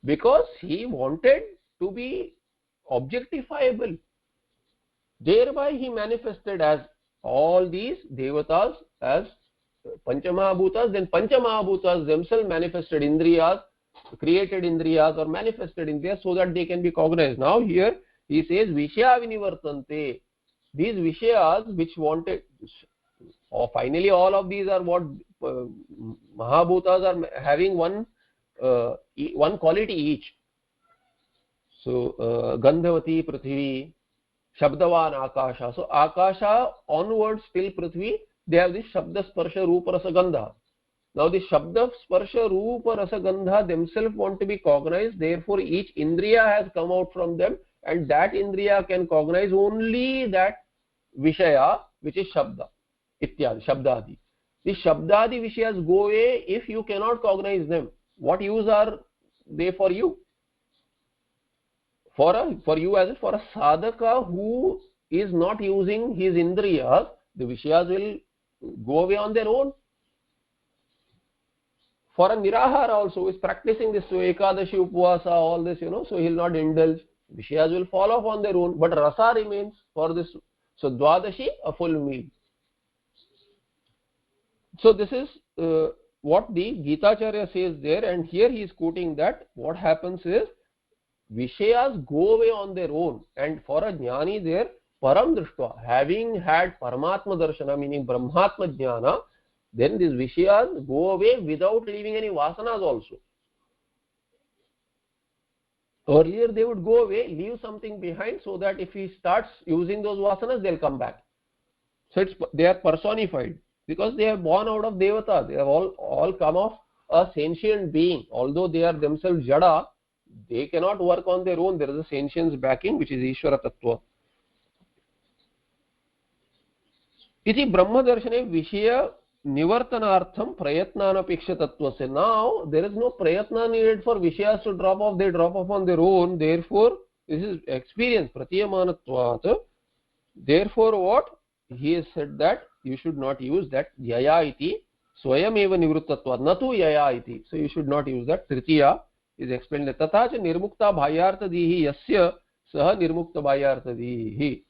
Because he wanted to be objectifiable. Thereby he manifested as all these Devatas as Panchamahabhutas. Then Panchamahabhutas themselves manifested Indriyas, created Indriyas or manifested Indriyas so that they can be cognized. Now here he says Vishya Vinivartante. These Vishayas which wanted, or finally all of these are what Mahabhutas are having one quality each. So Gandhavati Prithvi, Shabdavan Akasha. So Akasha onwards till Prithvi, they have this Shabda Sparsha Rupa Rasa Gandha. Now the Shabda Sparsha Rupa Rasa Gandha themselves want to be cognized, therefore each Indriya has come out from them, and that Indriya can cognize only that Vishaya which is Shabda, Ityadi, Shabdadi. The Shabdadi Vishayas go away if you cannot cognize them. What use are they for you? For a sadhaka who is not using his Indriyas, the Vishayas will go away on their own. For a Nirahara also who is practicing this, so Ekadashi Upvasa, all this, so he will not indulge. Vishayas will fall off on their own, but Rasa remains for this. So Dwadashi, a full meal. So this is what the Gita Acharya says there, and here he is quoting that what happens is Vishayas go away on their own, and for a Jnani there, Param Drishtva, having had Paramatma Darshana, meaning Brahmatma Jnana, then these Vishayas go away without leaving any Vasanas also. Earlier they would go away, leave something behind, so that if he starts using those Vasanas, they'll come back. So they are personified, because they are born out of Devata. They have all come of a sentient being. Although they are themselves Jada, they cannot work on their own. There is a sentience backing, which is Ishvara Tattva. Iti Brahma Darshane Vishaya nivartanartham prayatnanapekshatvatvasya. Now there is no prayatna needed for vishayas to drop off. They drop off on their own. Therefore this is experience, pratyamanatvat. Therefore what he has said, that you should not use that yaya iti swayam eva nivrittatvat natu yaya iti. So you should not use that. Tritiya is explained. Tatha cha nirmukta bhayyarthadihi yasya sah nirmukta bhayyarthadihi.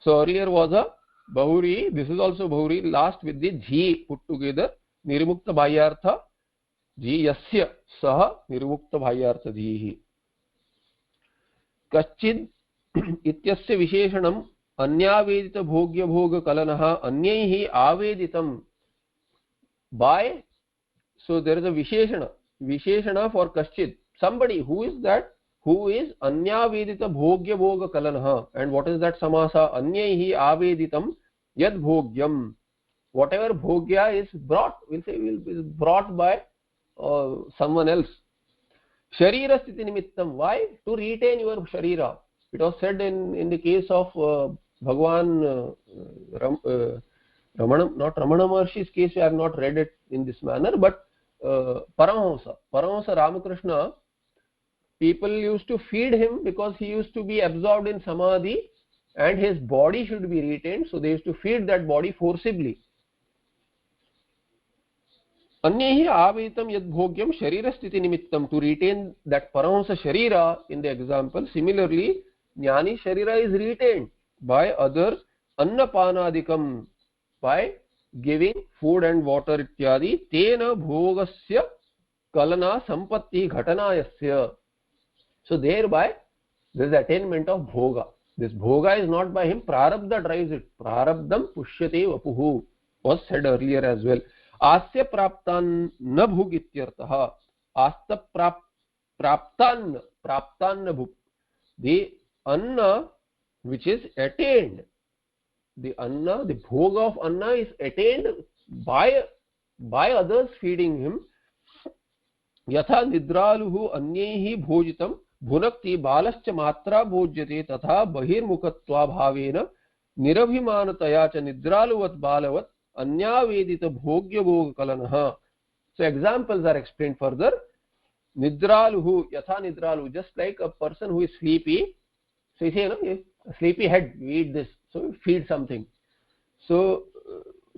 So earlier was a bahuri, this is also bahuri, last with the jhi put together. Nirmukta bhayyartha ji yasya sah nirmukta bhayyarthadihi. Kaschid ityasya visheshanam अन्यावेदित भोग्य भोग कलनः अन्यैः आवेदितम. By, so there is a visheshana for kaschid, somebody. Who is that? Who is अन्यावेदित भोग्य भोग कलनः. And what is that samasa? अन्यैः आवेदितम yad bhogyam. Whatever bhogya is brought, we'll say is brought by someone else. Sharira sthiti nimittam. Why? To retain your sharira. It was said in the case of Bhagwan Ramana, not Ramana Maharshi's case, we have not read it in this manner, but Paramahamsa Ramakrishna, people used to feed him because he used to be absorbed in samadhi and his body should be retained, so they used to feed that body forcibly. Anyahi avitam yad bhogyam sharira sthiti nimittam, to retain that Paramahamsa sharira in the example. Similarly, Jnani sharira is retained by others, annapanadikam, by giving food and water ityadi, tena bhogasya kalana sampatti ghatanayasya. So thereby there is attainment of bhoga. This bhoga is not by him, prarabdha drives it. Prarabdham pushyate vapuhu was said earlier as well. Asya praptan na bhug ityartah. Asta praptan na bhug. The anna which is attained, the anna, the bhoga of anna is attained by others feeding him. Yatha nidraluhu anyaihi bhojitam bhunakti balascha matra bhojyate tatha bahirmukhatva bhavena nirabhimanataya cha nidraluvat balavat anyavedita bhogya bhoga kalanah. So examples are explained further. Nidraluhu, yatha nidralu, just like a person who is sleepy. So you say, a sleepy head, we eat this, so we feed something. So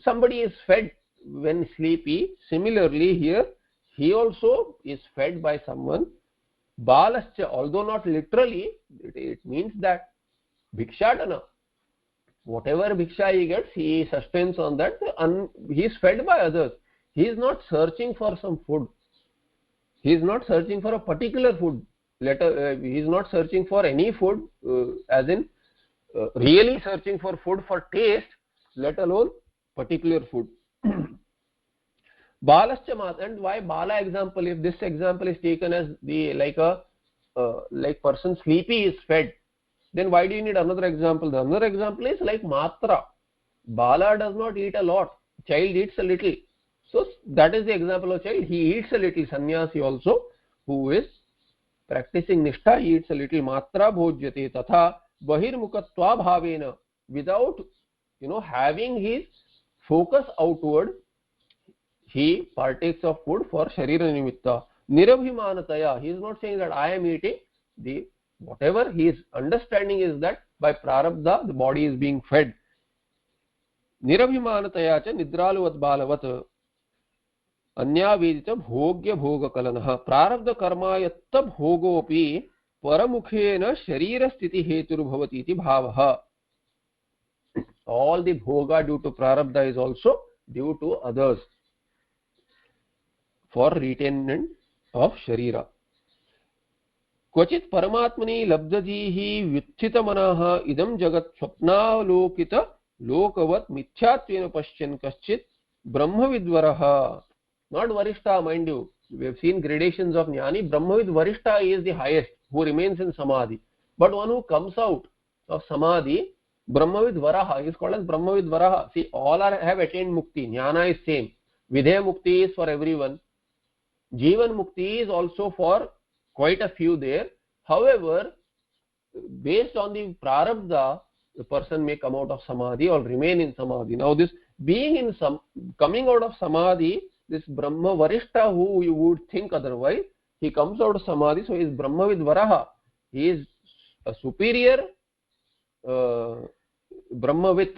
somebody is fed when sleepy. Similarly here, he also is fed by someone. Balascha, although not literally, it means that bhikshatana, whatever bhiksha he gets, he sustains on that. He is fed by others. He is not searching for some food. He is not searching for a particular food. He is not searching for any food, as in really searching for food for taste, let alone particular food. Balascha mat, and why bala example? If this example is taken as the like person sleepy is fed, then why do you need another example? The another example is like matra. Bala does not eat a lot. Child eats a little. So that is the example of child. He eats a little. Sannyasi also, who is practicing nishtha, he eats a little. Matra bhojyate tatha bahirmukhatva bhavena, without having his focus outward, he partakes of food for sharira nimitta. Nirabhimanataya, he is not saying that I am eating. Whatever his understanding is that by prarabdha the body is being fed. Nirabhimanataya cha nidraluvat balavat अन्यावेदित भोग्य भोग कलनः प्रारब्ध कर्मायत्त भोगोपि परमुखेन शरीर स्थिति हेतुर्भवति इति भावः. All the bhoga due to prarabdha is also due to others for retainment of sharira. क्वचित् परमात्मनि लब्धजीः व्युत्थितमनः इदं जगत् स्वप्नालोकित लोकवत् मिथ्यात्वेन पश्यन् कश्चित् ब्रह्मविद्वरः. Not Varishta, mind you. We have seen gradations of Jnani. Brahmavid Varishta is the highest, who remains in Samadhi. But one who comes out of Samadhi, Brahmavid Varaha, is called as Brahmavid Varaha. See, all have attained Mukti. Jnana is same. Videha Mukti is for everyone. Jivan Mukti is also for quite a few there. However, based on the Prarabdha, the person may come out of Samadhi or remain in Samadhi. Now this being in some, coming out of samadhi, this Brahma Varishta who you would think otherwise, he comes out of samadhi, so he is Brahmavid Varaha. He is a superior Brahmavit.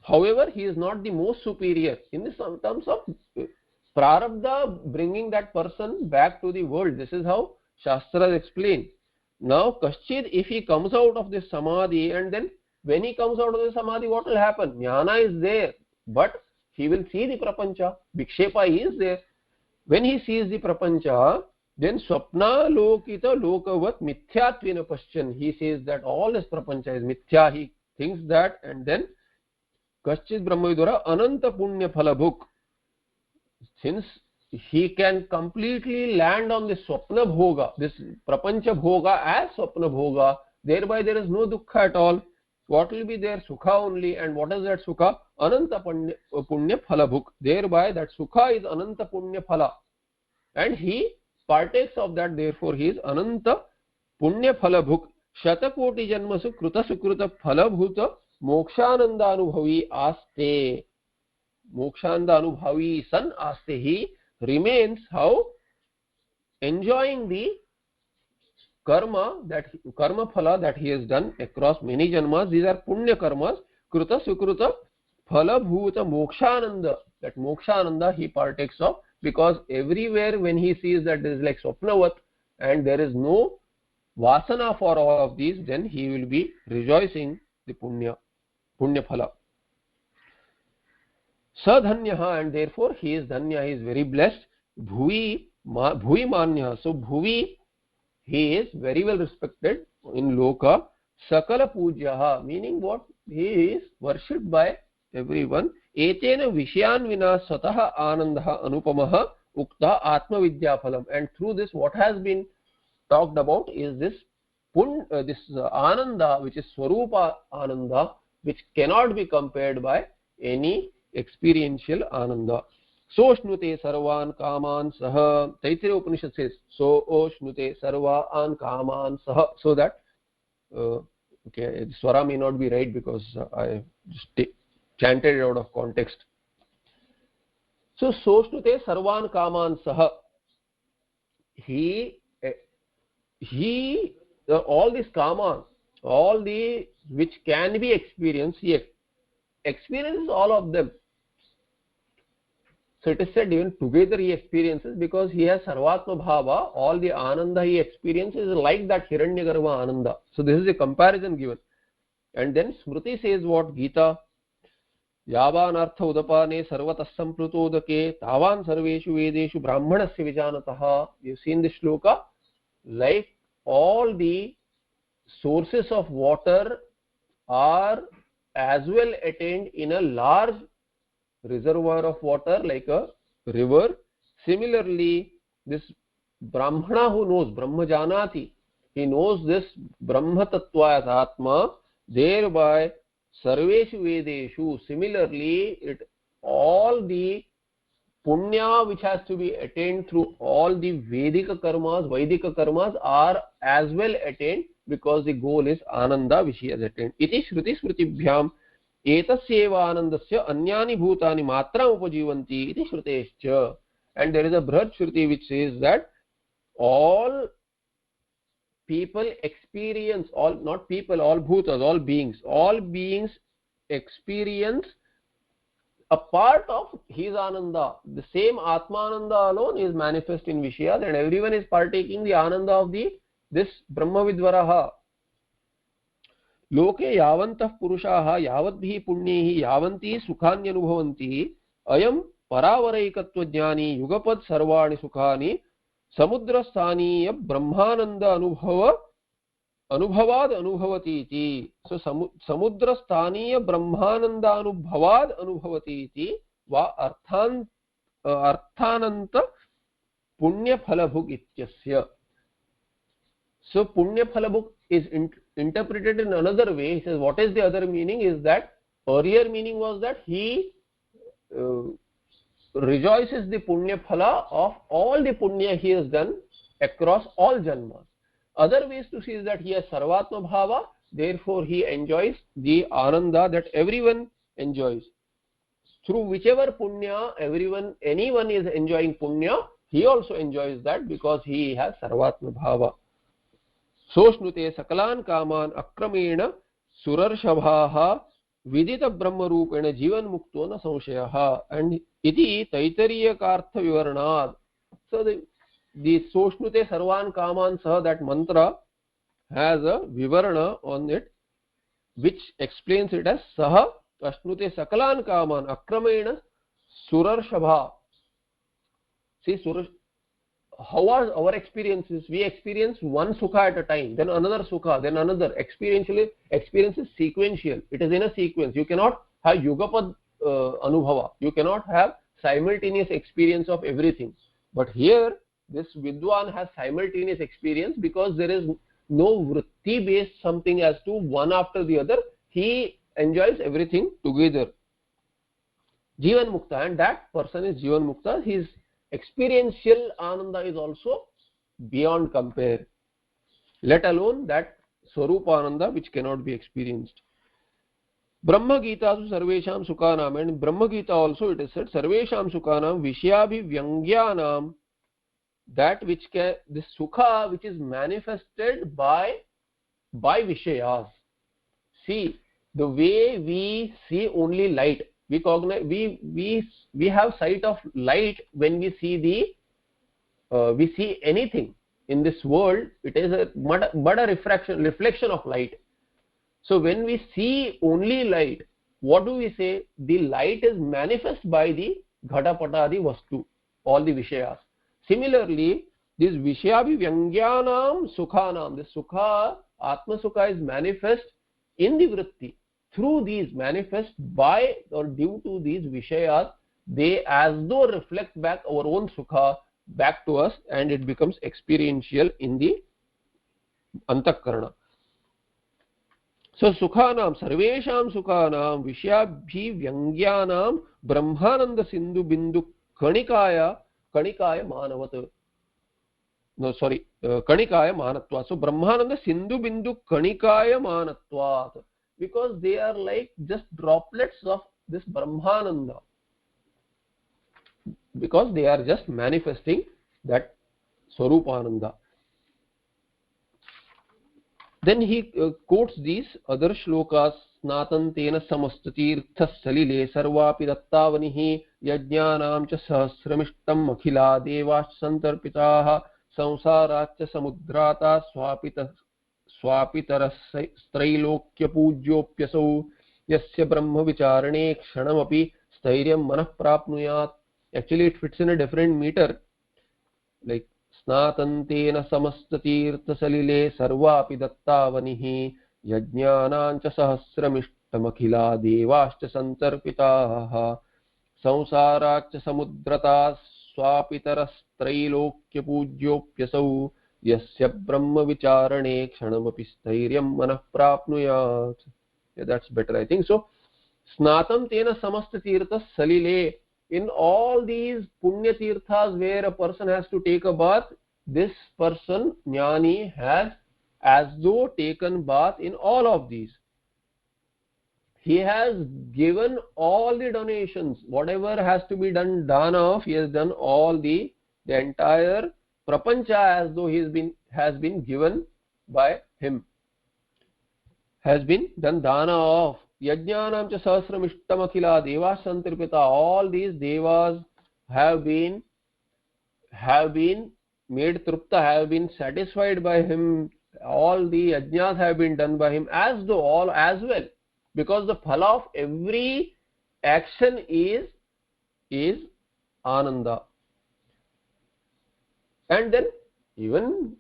However, he is not the most superior in the terms of prarabdha bringing that person back to the world. This is how Shastras explain. Now, Kaschid, if he comes out of this samadhi, and then when he comes out of the samadhi, what will happen? Jnana is there, but he will see the prapancha. Vikshepa is there. When he sees the prapancha, then swapna lokita lokavat mithyatvena paschan. He says that all this prapancha is mithya. He thinks that, and then Kaschid Brahmavidvara Ananta Punya Phalabhuk. Since he can completely land on the Swapna Bhoga, this Prapancha Bhoga as Swapna Bhoga, thereby there is no dukkha at all. What will be there? Sukha only. And what is that Sukha? Ananta Punya Phalabhuk. Thereby that Sukha is Ananta Punya Phala. And he partakes of that, therefore he is Ananta Punya Phalabhuk. Shatakoti Janmasu Kruta Sukruta Phalabhuta Mokshananda Anubhavi Aste. Mokshananda Anubhavi San Aste. He remains how? Enjoying the karma phala that he has done across many janmas. These are punya karmas. Kruta Sukruta Phalabhuta Mokshananda. That Mokshananda he partakes of, because everywhere when he sees that there is like Swapnavat and there is no vasana for all of these, then he will be rejoicing the punya phala. Sadhanyaha, and therefore he is dhanya, he is very blessed. Bhuvi manya. So Bhuvi, he is very well respected in loka. Sakala pujaha, meaning what? He is worshipped by everyone. Etena vishyan vina sataha anandaha anupamaha ukta atma vidya phalam. And through this, what has been talked about is this ananda, which is swarupa ananda, which cannot be compared by any experiential ananda. So shnute sarvan kaman saha. Taittiriya Upanishad says, so shnute sarvan kaman saha. So that, okay, swara may not be right because I just chanted it out of context. So shnute sarvan kaman saha. He all these kaman, all the which can be experienced, he experiences all of them. So it is said even together he experiences, because he has sarvatma bhava. All the ananda he experiences is like that Hiranyagarbha ananda. So this is a comparison given. And then Smriti says what? Gita Yavan artha udapane sarvatas samplutodake tavan sarveshu vedeshu brahmanasya vijanataha. You've seen this shloka. Like all the sources of water are as well attained in a large reservoir of water like a river. Similarly, this Brahmana who knows, Brahma Janati, he knows this Brahma Tattva as Atma, thereby Sarveshu Vedeshu. Similarly, all the punya which has to be attained through all the Vedika karmas are as well attained, because the goal is Ananda which he has attained. Iti Shruti Smritibhyam Etasyeva Anandasya Anyani Bhutani Matra Upajivanti iti Shrutescha. And there is a Brihad Shruti which says that all people experience, all bhutas, all beings experience a part of his Ananda. The same Atmananda alone is manifest in Vishayas, and everyone is partaking the Ananda of this Brahmavidvaraha. Loke yavantah purushaha yavatbhi punyaihi yavanti sukhanyanubhavanti ayam paravaraikatva jnani yugapad sarvani sukhani samudrasthaniya brahmananda anubhavad anubhavati iti. So samudrasthaniya brahmananda anubhavad anubhavati iti va arthananta punya phalabhuk ityasya. So punya phalabhuk is interpreted in another way. He says, what is the other meaning? Is that earlier meaning was that he rejoices the punya phala of all the punya he has done across all janmas. Other ways to see is that he has sarvatma bhava, therefore he enjoys the ananda that everyone enjoys. Through whichever punya anyone is enjoying punya, he also enjoys that because he has sarvatma bhava. Soshnute sakalan kaman akramena surarshavaha vidita brahma rupena jivan mukto na samshayaha. And iti taitariya kartha vivarnad. So the soshnute sarvan kaman sah, that mantra has a vivarna on it which explains it as saha ashnute sakalan kaman akramena surarshava. See, how are our experiences? We experience one sukha at a time, then another sukha, then another. Experience is sequential. It is in a sequence. You cannot have yugapad anubhava. You cannot have simultaneous experience of everything. But here, this Vidwan has simultaneous experience because there is no vritti based something as to one after the other. He enjoys everything together. Jivan Mukta, and that person is Jivan Mukta. His experiential Ananda is also beyond compare. Let alone that Swarupa Ananda which cannot be experienced. Brahma Gita su Sarvesham Sukhanam, and Brahma Gita also it is said Sarvesham Sukhanam Vishyaabhi Vyangyanam, that which this Sukha which is manifested by Vishayas. See, the way we see only light, we cognize, we have sight of light when we see we see anything in this world. It is but a reflection of light. So when we see only light, what do we say? The light is manifest by the ghatapatadi vastu, all the vishayas. Similarly, this vishyabi vyangyanam sukhanam, this sukha, atma sukha is manifest in the vritti. Through these, manifest by or due to these vishayas, they as though reflect back our own sukha back to us, and it becomes experiential in the antakarana. So sukhanam, sarvesham sukhanam, vishayabhi vyangyanam, brahmananda sindhu bindu kanikaya manavat. No, sorry, kanikaya manatva. So brahmananda sindhu bindu kanikaya manatvat. Because they are like just droplets of this Brahmananda. Because they are just manifesting that Swarupananda. Then he quotes these other shlokas. Snatantena samastatirtha salile sarvapi dattavanihi yajnanam cha sahasramishtam akhila devas santarpitaha samsaracha samudrata स्वापितरस्त्रैलोक्यपूज्योऽप्यसौ यस्य ब्रह्म विचारणे क्षणमपि स्थैर्यं मनः प्राप्नुयात्. Actually it fits in a different meter, like स्नातन्तेन समस्ततीर्थसलिले सर्वापि दत्तावनिः यज्ञानाञ्च सहस्रमिष्टमखिला देवाश्च सन्तर्पिताः संसाराच्च समुद्रता स्वापितरस्त्रैलोक्यपूज्योऽप्यसौ यस्य ब्रह्म विचारणे क्षणमपि स्थैर्यं मनः प्राप्नुयात्. Yeah, that's better, I think. So snatam tena samasta tirtha salile, in all these punya tirthas where a person has to take a bath, this person jnani has as though taken bath in all of these. He has given all the donations, whatever has to be done dana of, he has done all the entire prapancha as though has been given by him, has been done dana of. Yajnanam cha sahasramishtam akhila devas santirpita, all these devas have been made trupta, have been satisfied by him. All the yajnas have been done by him as though all as well, because the phala of every action is ananda. And then even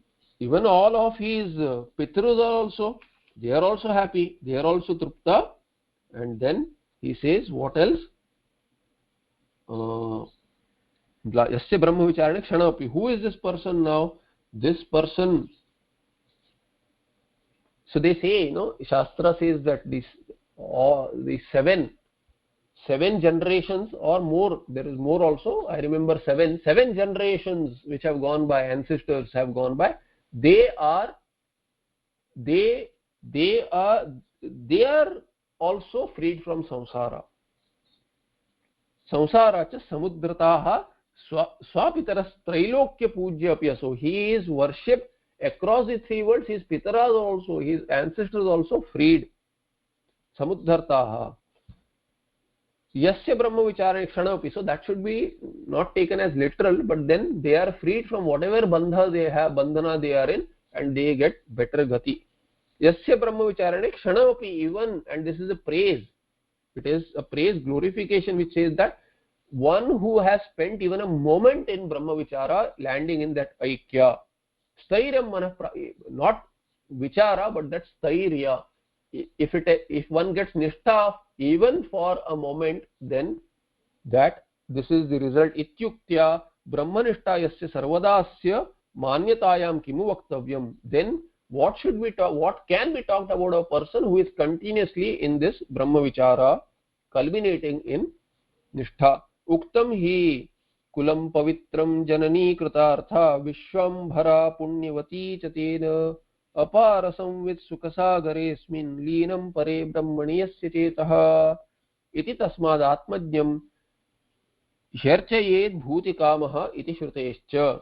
all of his pitrus are also, they are also happy, they are also trupta. And then he says, what else? Yasya brahma vicharane kshanapi. Who is this person now? This person. So they say, Shastra says that the seven generations or more, there is more also, I remember seven generations which have gone by, ancestors have gone by, they are also freed from samsara. Samsara cha samudrataha swapitaras trailokya pujya api. So he is worshipped across the three worlds. His pitaras also, his ancestors also freed. Samudhartaha. Yasya Brahma Vicharane Kshanapi. So that should be not taken as literal, but then they are freed from whatever bandha they have, bandhana they are in, and they get better gati. Yasya Brahma Vicharane Kshanapi, even, and this is a praise. It is a praise, glorification, which says that one who has spent even a moment in Brahma Vichara, landing in that Aikya. Stairyam manah, not Vichara, but that's Stairya. If one gets nishtha even for a moment, then that this is the result. Ityuktya brahmanishta yasya sarvadasya manyatayam kimu vaktavyam. Then what should be what can be talked about a person who is continuously in this Brahma Vichara, culminating in nishtha. Uktam hi kulam pavitram janani kritartha vishwambhara punyavati chatena apara samvit sukasagaresmin leenam pare brahmani yasya chetah iti tasmad atmajnam ह्यर्चयेत् भूतिकामः इति श्रुतेश्च.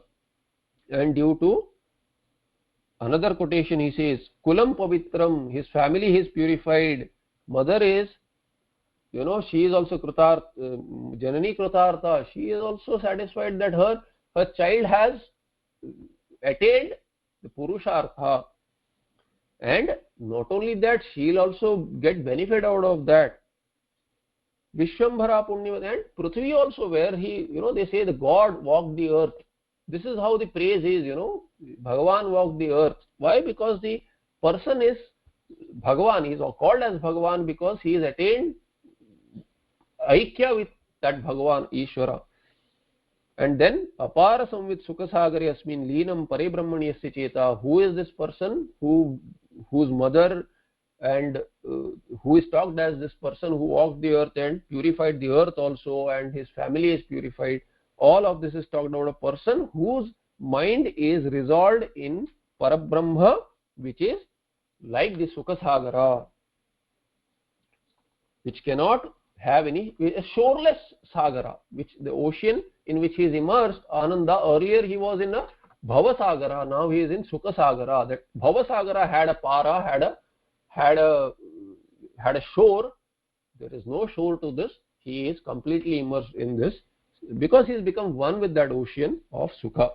And due to another quotation he says kulam pavitram, his family is purified, mother is, she is also kritartha, janani kritartha, she is also satisfied that her child has attained the purushartha, and not only that, she will also get benefit out of that. Vishwambhara Punyavati, and Prithvi also, where he, they say the God walked the earth. This is how the praise is, Bhagavan walked the earth. Why? Because the person is Bhagavan, he is called as Bhagavan because he is attained Aikya with that Bhagavan, Ishvara. And then, Apara Samvit Sukasagari Asmin Leenam Pare Brahmani Yasya Cheta. Who is this person whose mother and who is talked as this person who walked the earth and purified the earth also, and his family is purified. All of this is talked about a person whose mind is resolved in Parabrahma, which is like the Sukasagara, which cannot have any, a shoreless Sagara, which the ocean in which he is immersed. Ananda, earlier he was in a Bhavasagara, now he is in Sukasagara. That Bhavasagara had a para, had a shore. There is no shore to this. He is completely immersed in this because he has become one with that ocean of Sukha.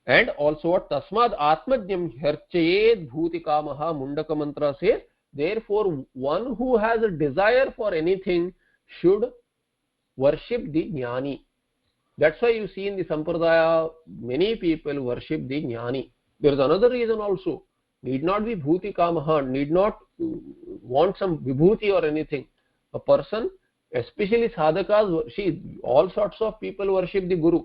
And also what Tasmad Atmajnam Herchayed Bhutikamaha Mundaka Mantra says, therefore one who has a desire for anything should worship the Jnani. That's why you see in the Sampradaya many people worship the Jnani. There is another reason also. Need not be Bhuti Kamaha, need not want some Vibhuti or anything. A person, especially sadhakas, all sorts of people worship the Guru.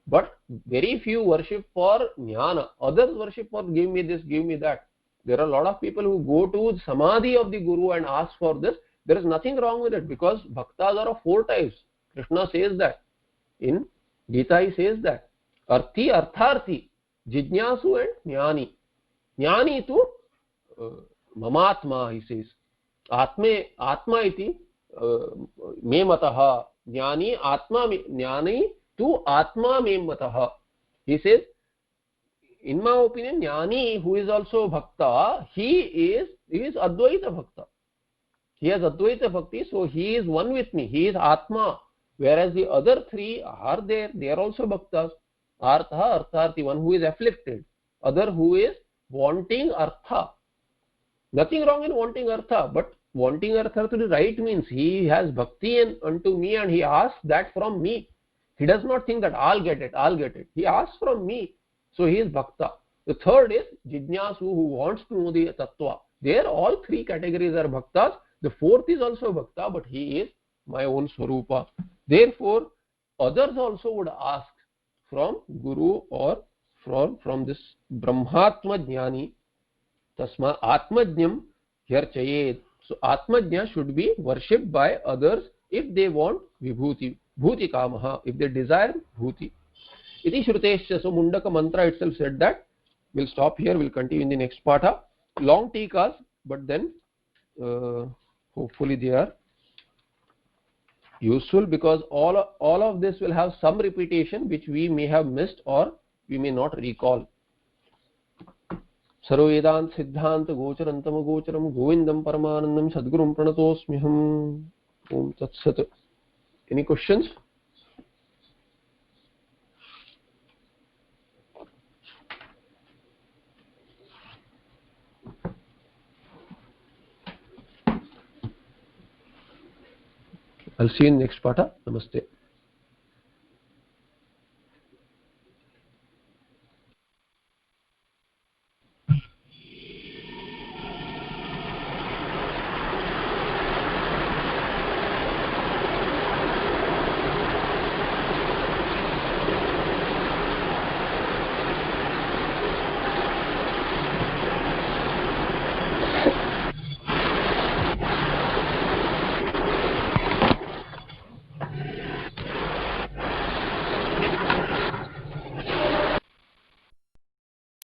But very few worship for Jnana. Others worship for give me this, give me that. There are a lot of people who go to Samadhi of the Guru and ask for this. There is nothing wrong with it because Bhaktas are of four types. Krishna says that. In Gita he says that. Arthi, Artharthi, Jijnasu and Jnani. Jnani tu mamatma, he says. Atma iti me mataha. Jnani atma, jnani tu atma me mataha. He says, in my opinion, Jnani, who is also Bhakta, he is Advaita Bhakta. He has Advaita Bhakti, so he is one with me. He is Atma. Whereas the other three are there, they are also Bhaktas. Artha, Artharthi, one who is afflicted. Other who is wanting Artha. Nothing wrong in wanting Artha, but wanting Artha to the right means he has Bhakti unto me and he asks that from me. He does not think that I'll get it, I'll get it. He asks from me. So he is Bhakta. The third is Jijnasu, who wants to know the Tattva. There all three categories are Bhaktas. The fourth is also Bhakta, but he is my own Swarupa. Therefore, others also would ask from Guru or from this Brahmatma Jnani. Tasma Atmajnam Hyarchayed. So Atmajna should be worshipped by others if they want Vibhuti, Bhuti Kamaha, if they desire Bhuti. Iti Shrutesha. So Mundaka Mantra itself said that. We'll stop here, we'll continue in the next partha. Long tikas, but then Hopefully they are useful, because all of this will have some repetition which we may have missed or we may not recall. सर्व वेदांत सिद्धांत गोचरंतम गोचरम गोविंदम परमानंदम सद्गुरुं प्रणतोस्म्यहम्. ओम तत्सत्. Any questions? I'll see you in next pata. Namaste.